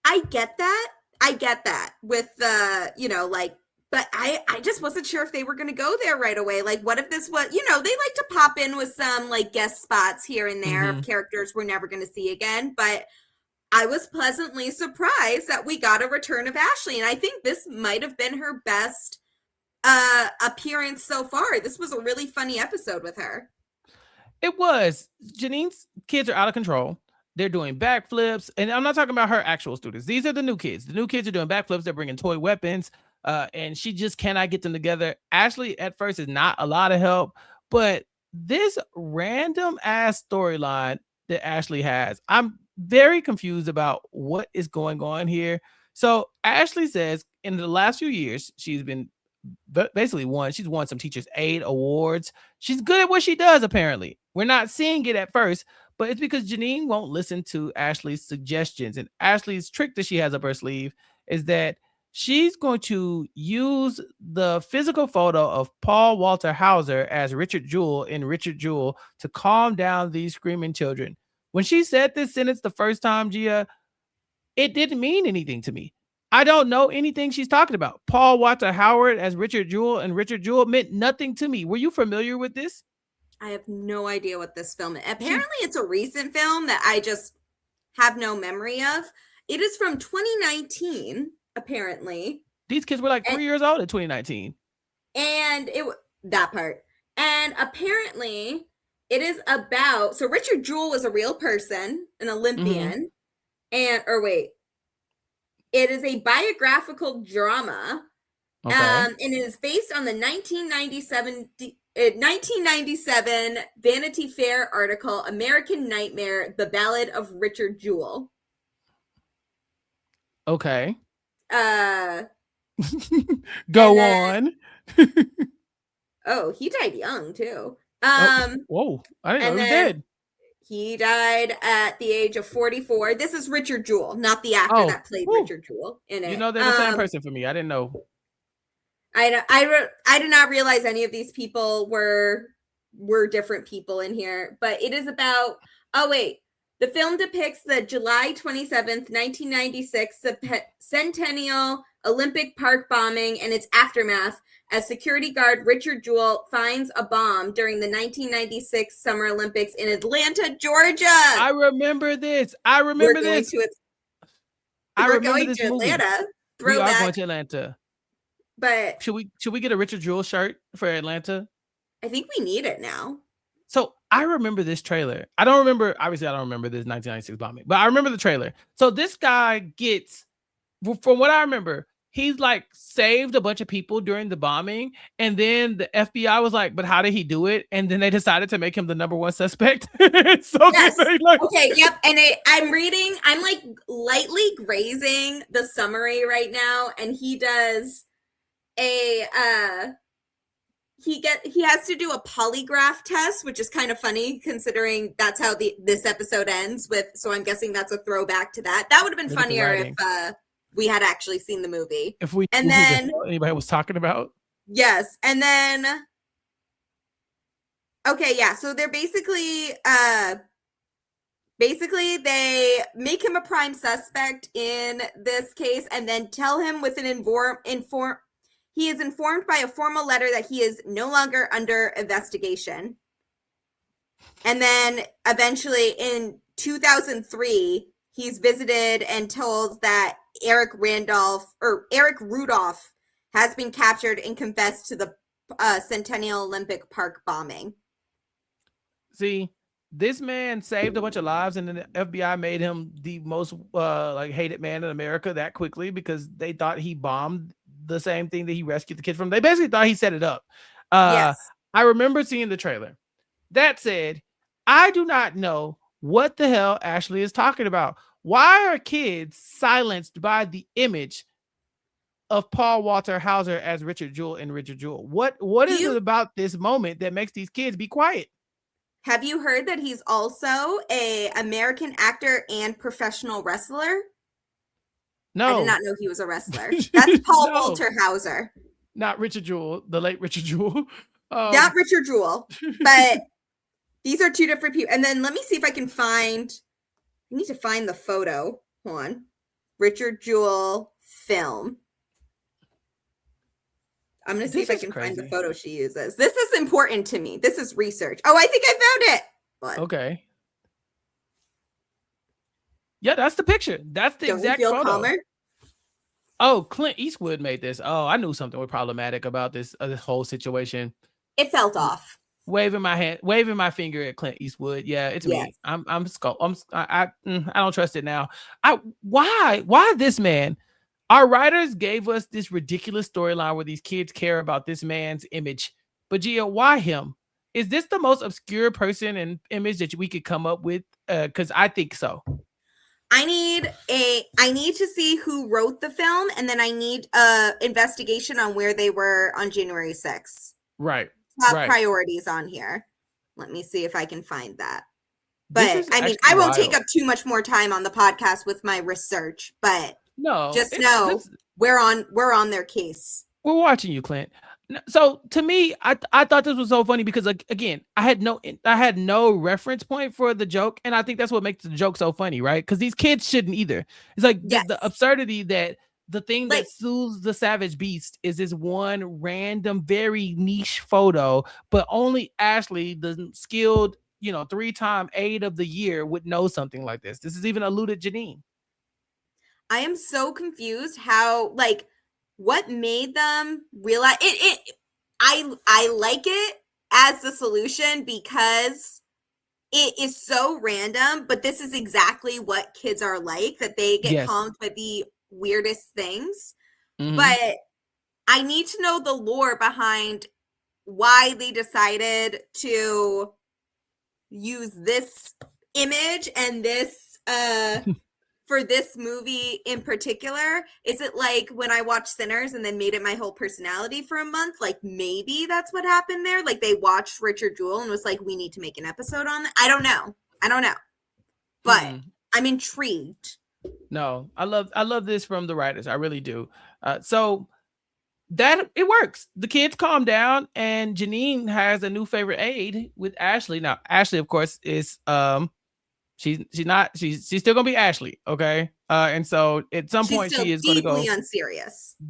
I get that with the, like, But I just wasn't sure if they were going to go there right away. Like, what if this was, they like to pop in with some like guest spots here and there of characters we're never going to see again. But I was pleasantly surprised that we got a return of Ashley. And I think this might have been her best appearance so far. This was a really funny episode with her. It was. Janine's kids are out of control. They're doing backflips. And I'm not talking about her actual students. These are the new kids. The new kids are doing backflips. They're bringing toy weapons. And she just cannot get them together. Ashley at first is not a lot of help, but this random ass storyline that Ashley has, I'm very confused about what is going on here. So Ashley says in the last few years, she's been basically she's won some teachers' aide awards. She's good at what she does, apparently. We're not seeing it at first, but it's because Janine won't listen to Ashley's suggestions. And Ashley's trick that she has up her sleeve is that she's going to use the physical photo of Paul Walter Hauser as Richard Jewell in Richard Jewell to calm down these screaming children. When she said this sentence the first time, Gia, it didn't mean anything to me. I don't know anything she's talking about. Paul Walter Howard as Richard Jewell and Richard Jewell meant nothing to me. Were you familiar with this? I have no idea what this film is. Apparently, it's a recent film that I just have no memory of. It is from 2019, apparently. These kids were like 3 years old in 2019. And that part. And apparently, it is about, so Richard Jewell was a real person, an Olympian. It is a biographical drama. Okay. And it is based on the 1997 Vanity Fair article, American Nightmare, The Ballad of Richard Jewell. Okay. Go on. Oh, he died young too. Whoa, I didn't know he was dead. He died at the age of 44. This is Richard Jewell, not the actor that played Richard Jewell in it. You know, they're the same person for me. I didn't know. I did not realize any of these people were different people in here, but it is about, the film depicts the July 27th, 1996 Centennial Olympic Park bombing and its aftermath as security guard Richard Jewell finds a bomb during the 1996 Summer Olympics in Atlanta, Georgia. I remember this. I remember this movie. We are going to Atlanta. But should we get a Richard Jewell shirt for Atlanta? I think we need it now. So I remember this trailer. I don't remember this 1996 bombing, but I remember the trailer. So this guy gets, from what I remember, he's like saved a bunch of people during the bombing, and then the FBI was like, but how did he do it? And then they decided to make him the number one suspect. Yes. Okay, yep. And I'm like lightly grazing the summary right now, and he does he has to do a polygraph test, which is kind of funny considering that's how this episode ends with. So I'm guessing that's a throwback to that. That would have been funnier if we had actually seen the movie. If we then anybody was talking about. Yes, and then okay, yeah. So they're basically they make him a prime suspect in this case, and then tell him with an he is informed by a formal letter that he is no longer under investigation. And then eventually in 2003, he's visited and told that Eric Rudolph has been captured and confessed to the Centennial Olympic Park bombing. See, this man saved a bunch of lives, and the FBI made him the most hated man in America that quickly because they thought he bombed the same thing that he rescued the kids from. They basically thought he set it up. Yes. I remember seeing the trailer. That said, I do not know what the hell Ashley is talking about. Why are kids silenced by the image of Paul Walter Hauser as Richard Jewell and Richard Jewell? What is it about this moment that makes these kids be quiet? Have you heard that he's also an American actor and professional wrestler? No. I did not know he was a wrestler. That's Paul Walter Hauser. Not Richard Jewell, the late Richard Jewell. Not Richard Jewell, but these are two different people. And then let me see if I can find, I need to find the photo. Hold on. Richard Jewell film. I'm going to see This if I is can find the crazy. photo she uses. This is important to me. This is research. Oh, I think I found it. But Okay. Yeah, that's the picture. That's the don't you exact feel photo. calmer? Oh, Clint Eastwood made this. Oh, I knew something was problematic about this whole situation. It felt off. Waving my finger at Clint Eastwood. Yeah, it's me. I don't trust it now. Why this man? Our writers gave us this ridiculous storyline where these kids care about this man's image. But Gia, why him? Is this the most obscure person and image that we could come up with? Because I think so. I need to see who wrote the film, and then I need a investigation on where they were on January 6th. Right. Top priorities on here. Let me see if I can find that. But I mean, I won't take up too much more time on the podcast with my research, but just know we're on their case. We're watching you, Clint. So to me, I thought this was so funny because again, I had no reference point for the joke, and I think that's what makes the joke so funny, right? Because these kids shouldn't either. It's like the absurdity that the thing that soothes the savage beast is this one random, very niche photo, but only Ashley, the skilled, 3-time Aide of the year, would know something like this. This is even alluded Janine. I am so confused how what made them realize it. I like it as the solution because it is so random, but this is exactly what kids are like, that they get calmed by the weirdest things. Mm-hmm. But I need to know the lore behind why they decided to use this image and this for this movie in particular. Is it like when I watched Sinners and then made it my whole personality for a month? Like maybe that's what happened there. Like they watched Richard Jewell and was like, we need to make an episode on that. I don't know. But I'm intrigued. No, I love this from the writers. I really do. So that it works. The kids calm down, and Janine has a new favorite Aide with Ashley. Now, Ashley, of course, is she's still gonna be Ashley, okay? And so at some point she is going to go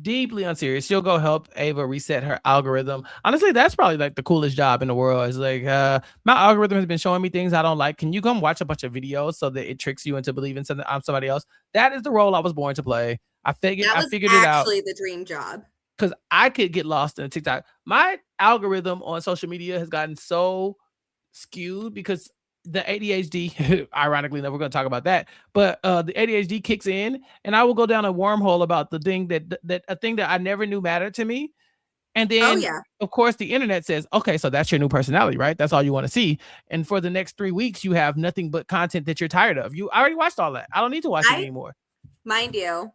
deeply unserious. She'll go help Ava reset her algorithm. Honestly, that's probably like the coolest job in the world. It's like my algorithm has been showing me things I don't like. Can you come watch a bunch of videos so that it tricks you into believing something I'm somebody else? That is the role I was born to play. I figured it out. Actually the dream job. Because I could get lost in a TikTok. My algorithm on social media has gotten so skewed because the ADHD, ironically, we're going to talk about that, but the ADHD kicks in, and I will go down a wormhole about the thing that I never knew mattered to me. And then, of course, the internet says, okay, so that's your new personality, right? That's all you want to see. And for the next 3 weeks, you have nothing but content that you're tired of. I already watched all that. I don't need to watch it anymore. Mind you,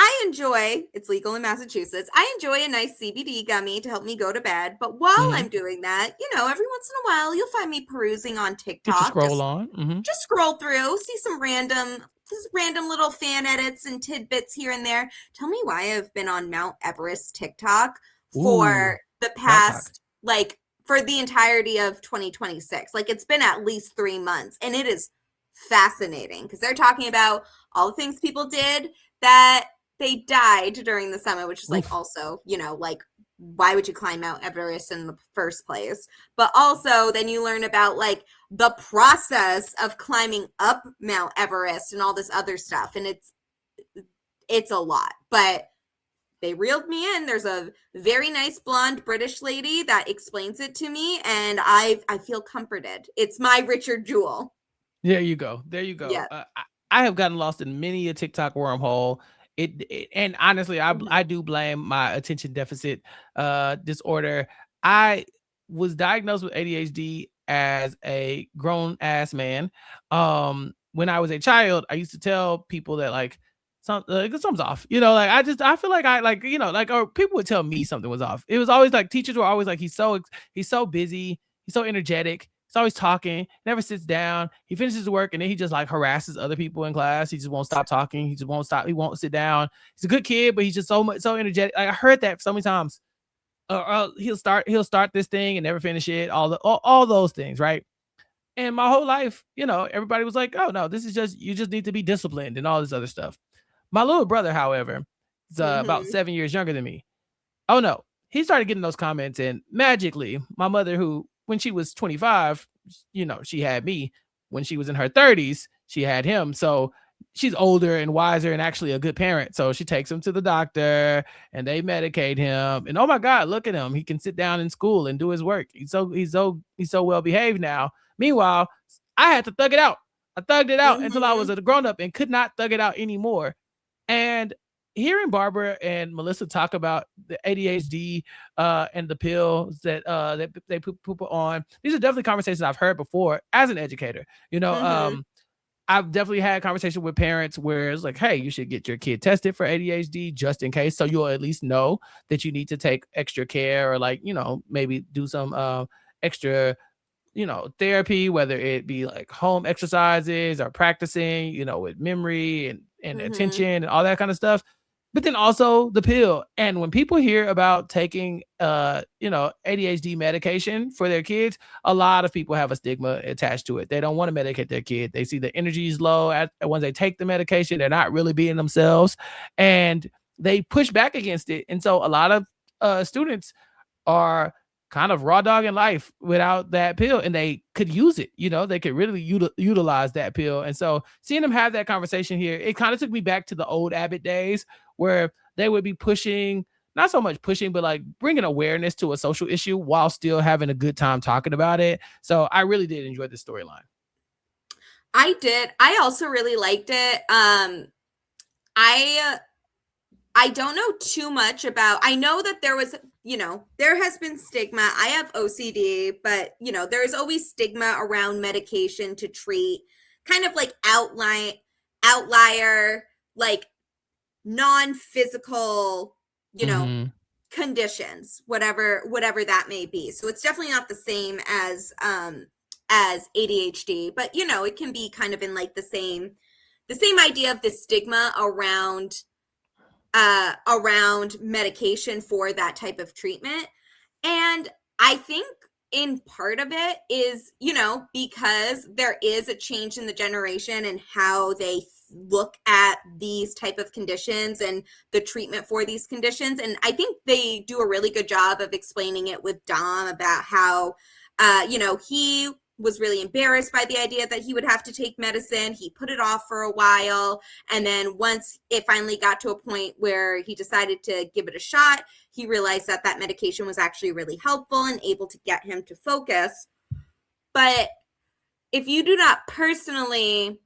I enjoy, it's legal in Massachusetts, I enjoy a nice CBD gummy to help me go to bed. But while I'm doing that, every once in a while, you'll find me perusing on TikTok. Just scroll just scroll through, see some random little fan edits and tidbits here and there. Tell me why I've been on Mount Everest TikTok for the past, for the entirety of 2026. It's been at least 3 months, and it is fascinating because they're talking about all the things people did that they died during the summit, which is also, why would you climb Mount Everest in the first place? But also then you learn about the process of climbing up Mount Everest and all this other stuff. And it's a lot, but they reeled me in. There's a very nice blonde British lady that explains it to me, and I feel comforted. It's my Richard Jewell. There you go. Yeah. I have gotten lost in many a TikTok wormhole. And honestly, I do blame my attention deficit disorder. I was diagnosed with ADHD as a grown ass man. When I was a child, I used to tell people that something's off. I feel like or people would tell me something was off. It was always teachers were always like, he's so busy, he's so energetic. He's always talking, never sits down. He finishes work and then he just harasses other people in class. He just won't stop talking. He just won't stop. He won't sit down. He's a good kid, but he's just so energetic. I heard that so many times. He'll start this thing and never finish it. All those things, right? And my whole life, everybody was like, "Oh no, this is you just need to be disciplined and all this other stuff." My little brother, however, is about 7 years younger than me. Oh no, he started getting those comments, and magically, my mother, who when she was 25, she had me. When she was in her 30s, she had him. So she's older and wiser and actually a good parent. So she takes him to the doctor and they medicate him. And oh my God, look at him. He can sit down in school and do his work. He's so well behaved now. Meanwhile, I had to thug it out. I thugged it out until I was a grown up and could not thug it out anymore. And hearing Barbara and Melissa talk about the ADHD and the pills that they put people on, these are definitely conversations I've heard before as an educator. I've definitely had conversations with parents where it's like, hey, you should get your kid tested for ADHD just in case, so you'll at least know that you need to take extra care, or maybe do some extra therapy, whether it be like home exercises or practicing, with memory and attention and all that kind of stuff. But then also the pill. And when people hear about taking ADHD medication for their kids, a lot of people have a stigma attached to it. They don't want to medicate their kid. They see the energy is low when they take the medication. They're not really being themselves, and they push back against it. And so a lot of students are kind of raw dog in life without that pill, and they could use it. They could really utilize that pill. And so seeing them have that conversation here, it kind of took me back to the old Abbott days where they would be pushing, not so much pushing, but like bringing awareness to a social issue while still having a good time talking about it. So I really did enjoy the storyline. I did. I also really liked it. I don't know too much about, I know that there was, there has been stigma. I have OCD, but, there's always stigma around medication to treat kind of like outlier, like non-physical, conditions, whatever that may be. So it's definitely not the same as ADHD, but, it can be kind of in like the same idea of the stigma around medication for that type of treatment. And I think in part of it is, because there is a change in the generation and how they look at these type of conditions and the treatment for these conditions. And I think they do a really good job of explaining it with Dom about how, he was really embarrassed by the idea that he would have to take medicine. He put it off for a while. And then once it finally got to a point where he decided to give it a shot, he realized that that medication was actually really helpful and able to get him to focus. But if you do not personally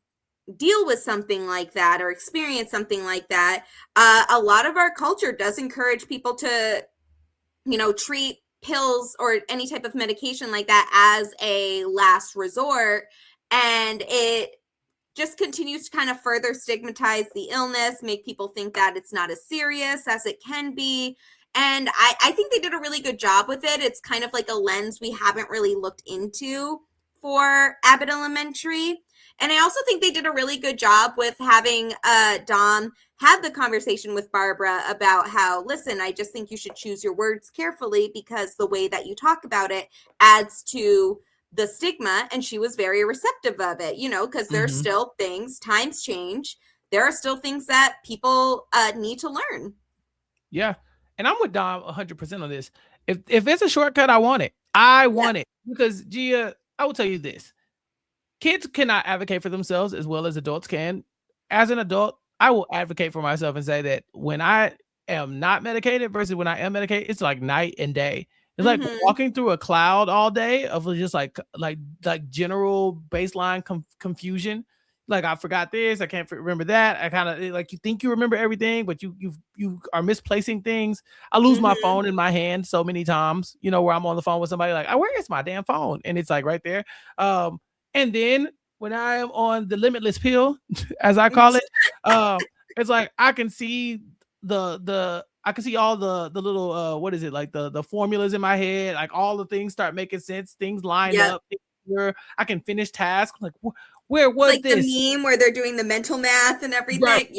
deal with something like that or experience something like that, a lot of our culture does encourage people to, treat pills or any type of medication like that as a last resort. And it just continues to kind of further stigmatize the illness, make people think that it's not as serious as it can be. And I think they did a really good job with it. It's kind of like a lens we haven't really looked into for Abbott Elementary. And I also think they did a really good job with having Dom have the conversation with Barbara about how, listen, I just think you should choose your words carefully because the way that you talk about it adds to the stigma. And she was very receptive of it, because there's still things, times change. There are still things that people need to learn. Yeah. And I'm with Dom 100% on this. If it's a shortcut, I want it. I want it. Because, Gia, I will tell you this. Kids cannot advocate for themselves as well as adults can. As an adult, I will advocate for myself and say that when I am not medicated versus when I am medicated, it's like night and day. It's like walking through a cloud all day of just like general baseline confusion. Like, I forgot this, I can't remember that. I kind of like, you think you remember everything, but you are misplacing things. I lose my phone in my hand so many times, where I'm on the phone with somebody like, where is my damn phone? And it's like right there. And then when I am on the limitless pill, as I call it, it's like I can see all the little what is it, like the formulas in my head, like all the things start making sense, things line up. Where I can finish tasks, like where was like this? The meme where they're doing the mental math and everything. Right.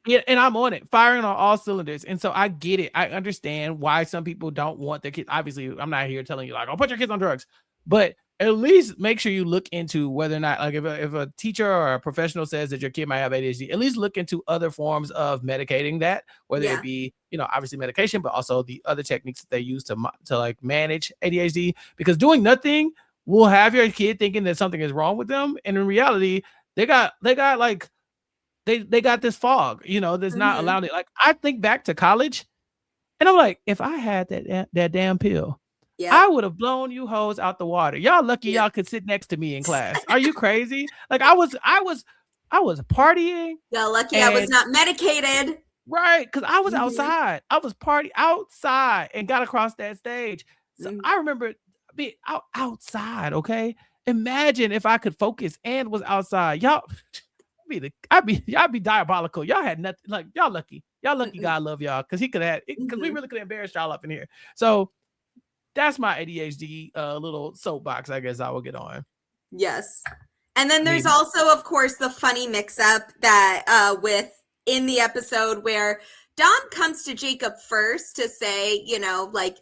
Yeah, and I'm on it, firing on all cylinders. And so I get it. I understand why some people don't want their kids. Obviously, I'm not here telling you like, put your kids on drugs. but at least make sure you look into whether or not, like, if a teacher or a professional says that your kid might have ADHD, at least look into other forms of medicating that, whether it Yeah. be, obviously medication, but also the other techniques that they use to like manage ADHD. Because doing nothing will have your kid thinking that something is wrong with them, and in reality, they got like they got this fog, that's not allowing it. Like, I think back to college, and I'm like, if I had that damn pill, I Yep. would have blown you hoes out the water. Y'all lucky Yep. y'all could sit next to me in class. Are you crazy? Like, I was partying. Y'all lucky I was not medicated. Right, because I was outside. I was party outside and got across that stage. So I remember being outside. Okay, imagine if I could focus and was outside. Y'all, y'all be diabolical. Y'all had nothing. Like, y'all lucky. Y'all lucky. God love y'all, because he could have. Because we really could embarrass y'all up in here. So that's my ADHD little soapbox, I guess I will get on. Yes. And then there's also, of course, the funny mix-up that in the episode where Dom comes to Jacob first to say, like,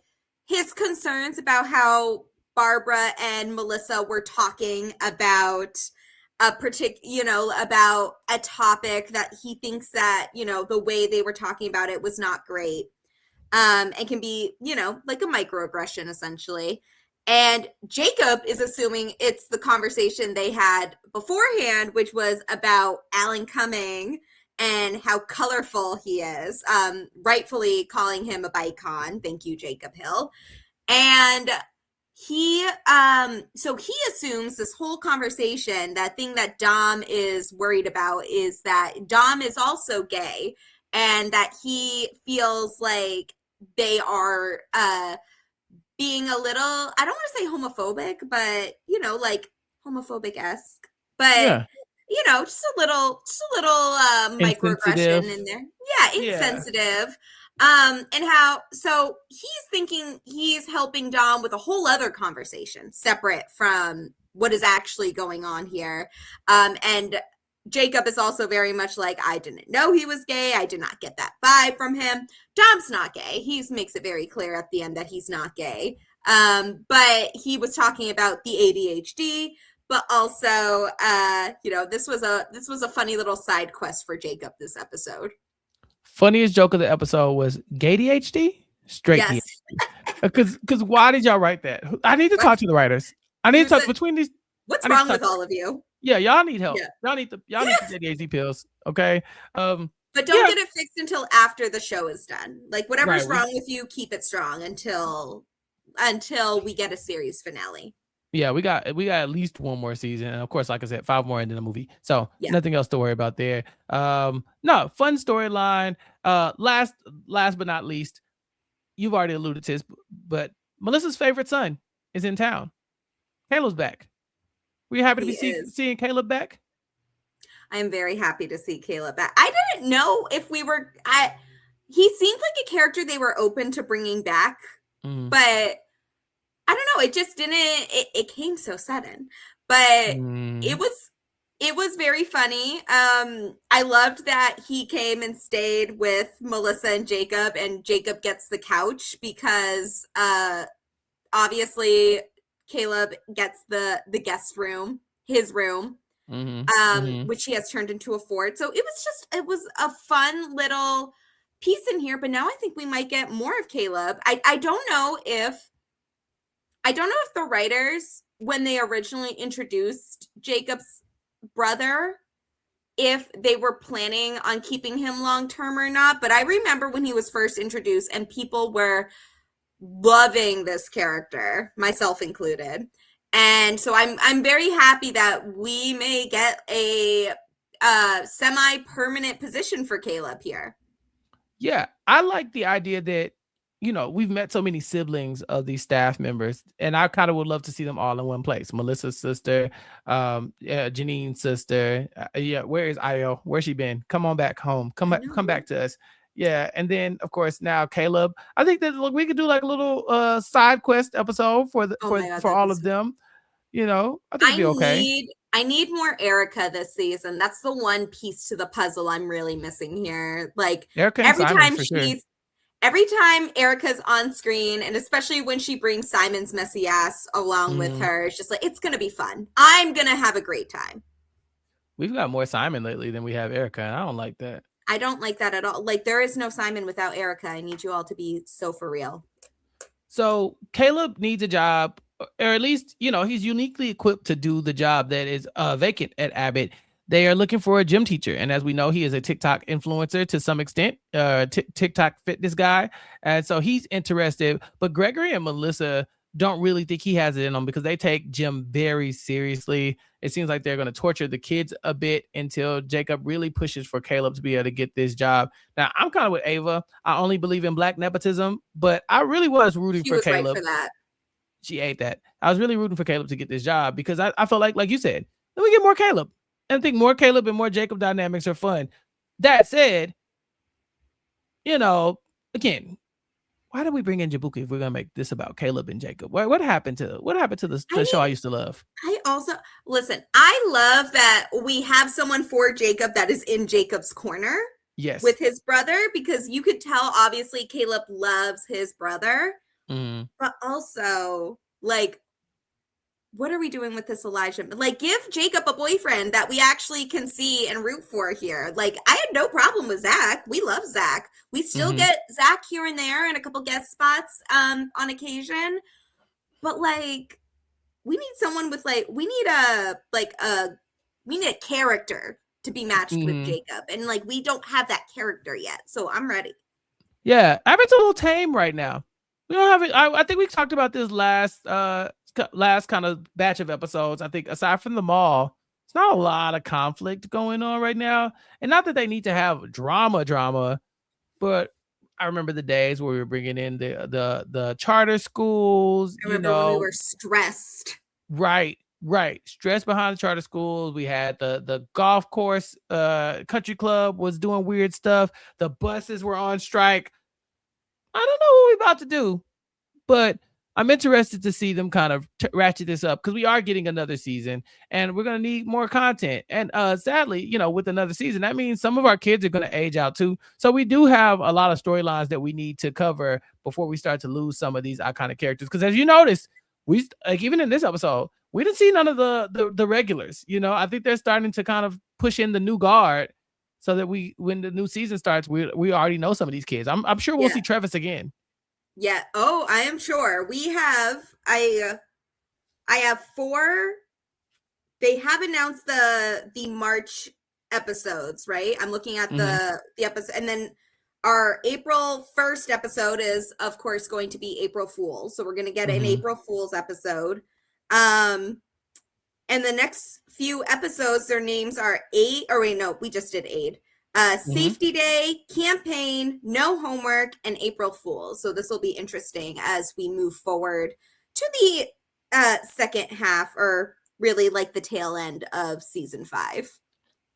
his concerns about how Barbara and Melissa were talking about about a topic that he thinks that, the way they were talking about it was not great. And can be, like a microaggression, essentially. And Jacob is assuming it's the conversation they had beforehand, which was about Alan Cumming and how colorful he is, rightfully calling him a bicon. Thank you, Jacob Hill. And he assumes this whole conversation, that thing that Dom is worried about is that Dom is also gay, and that he feels like they are being a little, I don't want to say homophobic, but like homophobic-esque, but just a little microaggression in there. Yeah, insensitive. And how, so he's thinking he's helping Dom with a whole other conversation separate from what is actually going on here. And Jacob is also very much like, I didn't know he was gay. I did not get that vibe from him. Dom's not gay. He makes it very clear at the end that he's not gay. But he was talking about the ADHD, but also, this was a funny little side quest for Jacob this episode. Funniest joke of the episode was gay ADHD? Straight yes. Because why did y'all write that? I need to talk to the writers. I need to talk between these. What's wrong with all of you? Yeah, y'all need help. Yeah. Y'all need the ADHD pills, okay? But don't get it fixed until after the show is done. Like, whatever's wrong with you, keep it strong until we get a series finale. Yeah, we got at least one more season, and of course, like I said, 5 more into the movie. So nothing else to worry about there. No, fun storyline. Last but not least, you've already alluded to this, but Melissa's favorite son is in town. Caleb's back. Were you happy to be seeing Caleb back? I am very happy to see Caleb back. I didn't know if he seemed like a character they were open to bringing back, but I don't know. It just didn't. It came so sudden, but it was very funny. I loved that he came and stayed with Melissa and Jacob gets the couch because obviously Caleb gets the guest room, his room, which he has turned into a fort. So it was a fun little piece in here. But now I think we might get more of Caleb. I don't know if the writers, when they originally introduced Jacob's brother, if they were planning on keeping him long term or not. But I remember when he was first introduced and people were loving this character, myself included. And so I'm very happy that we may get a semi-permanent position for Caleb here. Yeah, I like the idea that, we've met so many siblings of these staff members, and I kind of would love to see them all in one place. Melissa's sister, Janine's sister. Where is Io? Where's she been? Come on back home. Come back to us. Yeah, and then of course now Caleb. I think that we could do like a little side quest episode for all of them. I think it'd be okay. I need more Erica this season. That's the one piece to the puzzle I'm really missing here. Like Erica every time Erica's on screen, and especially when she brings Simon's messy ass along with her, it's just like, it's going to be fun. I'm going to have a great time. We've got more Simon lately than we have Erica, and I don't like that. I don't like that at all. Like, there is no Simon without Erica. I need you all to be so for real. So Caleb needs a job, or at least, he's uniquely equipped to do the job that is vacant at Abbott. They are looking for a gym teacher. And as we know, he is a TikTok influencer to some extent, TikTok fitness guy. And so he's interested. But Gregory and Melissa don't really think he has it in them because they take gym very seriously. It seems like they're going to torture the kids a bit until Jacob really pushes for Caleb to be able to get this job. Now, I'm kind of with Ava. I only believe in Black nepotism, but I really was rooting for Caleb. Right for that. She ate that. I was really rooting for Caleb to get this job because I felt like you said, let me get more Caleb. And I think more Caleb and more Jacob dynamics are fun. That said, again, why did we bring in Jabuki if we're gonna make this about Caleb and Jacob? What happened to the show I used to love? I also listen. I love that we have someone for Jacob that is in Jacob's corner. Yes, with his brother, because you could tell obviously Caleb loves his brother, but also like, what are we doing with this Elijah? Like, give Jacob a boyfriend that we actually can see and root for here. Like, I had no problem with Zach. We love Zach. We still get Zach here and there and a couple guest spots on occasion. But like, we need someone with we need a character to be matched with Jacob. And like, we don't have that character yet. So I'm ready. Yeah, Abbott's a little tame right now. We don't have it. I think we talked about this last kind of batch of episodes. I think aside from the mall, it's not a lot of conflict going on right now. And not that they need to have drama, but I remember the days where we were bringing in the charter schools. I remember when we were stressed. Right. Stressed behind the charter schools. We had the golf course, country club was doing weird stuff. The buses were on strike. I don't know what we're about to do, but I'm interested to see them kind of ratchet this up because we are getting another season and we're going to need more content. And sadly, with another season, that means some of our kids are going to age out too. So we do have a lot of storylines that we need to cover before we start to lose some of these iconic characters. Because as you notice, we even in this episode, we didn't see none of the regulars. I think they're starting to kind of push in the new guard so that when the new season starts, we already know some of these kids. I'm sure we'll see Travis again. Yeah. Oh, I am sure. I have 4. They have announced the March episodes, right? I'm looking at the episode, and then our April 1st episode is, of course, going to be April Fool's. So we're going to get an April Fool's episode. And the next few episodes, their names are Aide. Or wait, no, we just did Aide. Safety Day, Campaign, No Homework, and April Fool's. So this will be interesting as we move forward to the second half, or really like the tail end of season 5.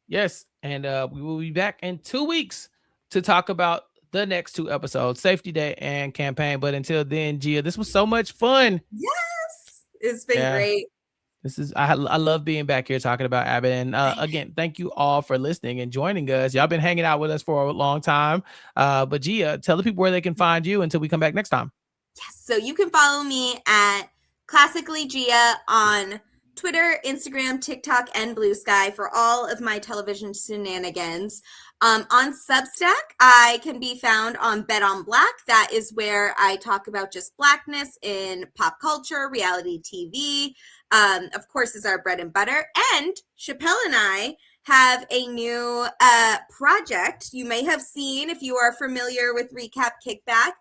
Yes, and we will be back in 2 weeks to talk about the next 2 episodes, Safety Day and Campaign. But until then, Gia, this was so much fun. Yes, it's been great. I love being back here talking about Abbott. And again, thank you all for listening and joining us. Y'all been hanging out with us for a long time. But Gia, tell the people where they can find you until we come back next time. Yes, so you can follow me at Classically Gia on Twitter, Instagram, TikTok, and Blue Sky for all of my television shenanigans. On Substack, I can be found on Bet on Black. That is where I talk about just Blackness in pop culture, reality TV. Of course, is our bread and butter. And Chappell and I have a new project you may have seen if you are familiar with Recap Kickback.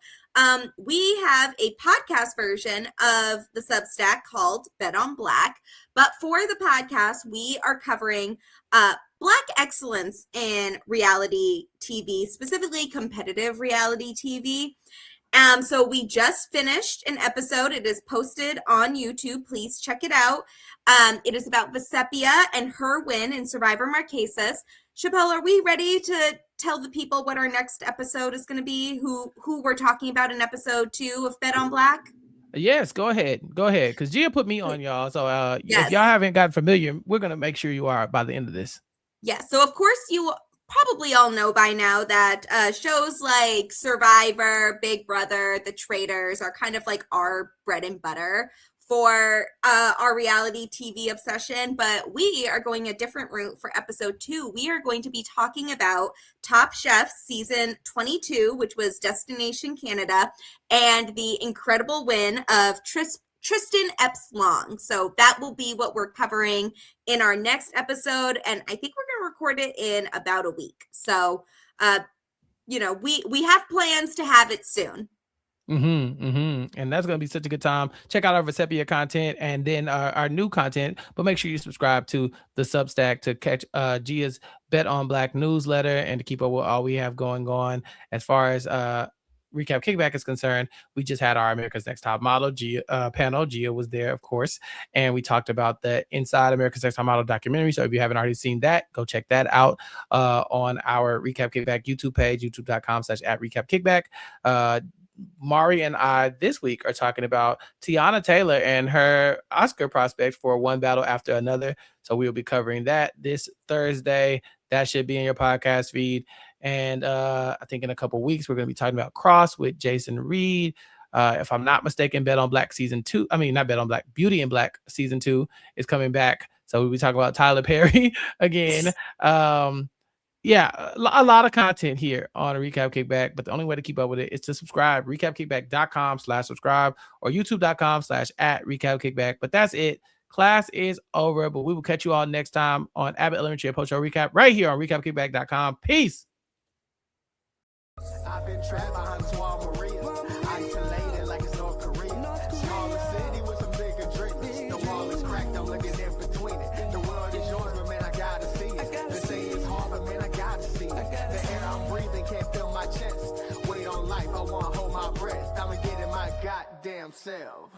We have a podcast version of the Substack called Bet on Black. But for the podcast, we are covering Black excellence in reality TV, specifically competitive reality TV. So we just finished an episode. It is posted on YouTube. Please check it out. It is about Vesepia and her win in Survivor Marquesas. Chappell, are we ready to tell the people what our next episode is going to be? Who we're talking about in episode 2 of Bet on Black? Yes, go ahead. Because Gia put me on, y'all. So if y'all haven't gotten familiar, we're going to make sure you are by the end of this. Yes. So of course you probably all know by now that shows like Survivor, Big Brother, The Traitors are kind of like our bread and butter for our reality TV obsession, but we are going a different route for episode 2. We are going to be talking about Top Chef season 22, which was Destination Canada, and the incredible win of Tristan Epps Long. So that will be what we're covering in our next episode, and I think we're going to record it in about a week. So, we have plans to have it soon. And that's going to be such a good time. Check out our Vesepia content and then our new content, but make sure you subscribe to the Substack to catch Gia's Bet on Black newsletter and to keep up with all we have going on. As far as Recap Kickback is concerned, we just had our America's Next Top Model panel. Gia was there, of course, and we talked about the Inside America's Next Top Model documentary. So if you haven't already seen that, go check that out on our Recap Kickback YouTube page, youtube.com/@recapkickback. Mari and I this week are talking about Tiana Taylor and her Oscar prospects for One Battle After Another. So we will be covering that this Thursday. That should be in your podcast feed. And I think in a couple weeks, we're going to be talking about Cross with Jason Reed. If I'm not mistaken, Bet on Black season 2. I mean, not Bet on Black, Beauty in Black season 2 is coming back. So we'll be talking about Tyler Perry again. Yeah, a lot of content here on a Recap Kickback, but the only way to keep up with it is to subscribe. recapkickback.com/subscribe or youtube.com/@recapkickback. But that's it. Class is over, but we will catch you all next time on Abbott Elementary Post Show Recap right here on recapkickback.com. Peace. I've been trapped behind Swan Maria, isolated like it's North Korea. Smaller city with some bigger dreams. The wall is cracked, I'm looking in between it. The world is yours, but man, I gotta see it. They say it's hard, but man, I gotta see it. The air I'm breathing can't feel my chest. Wait on life, I wanna hold my breath. I'ma get in my goddamn self.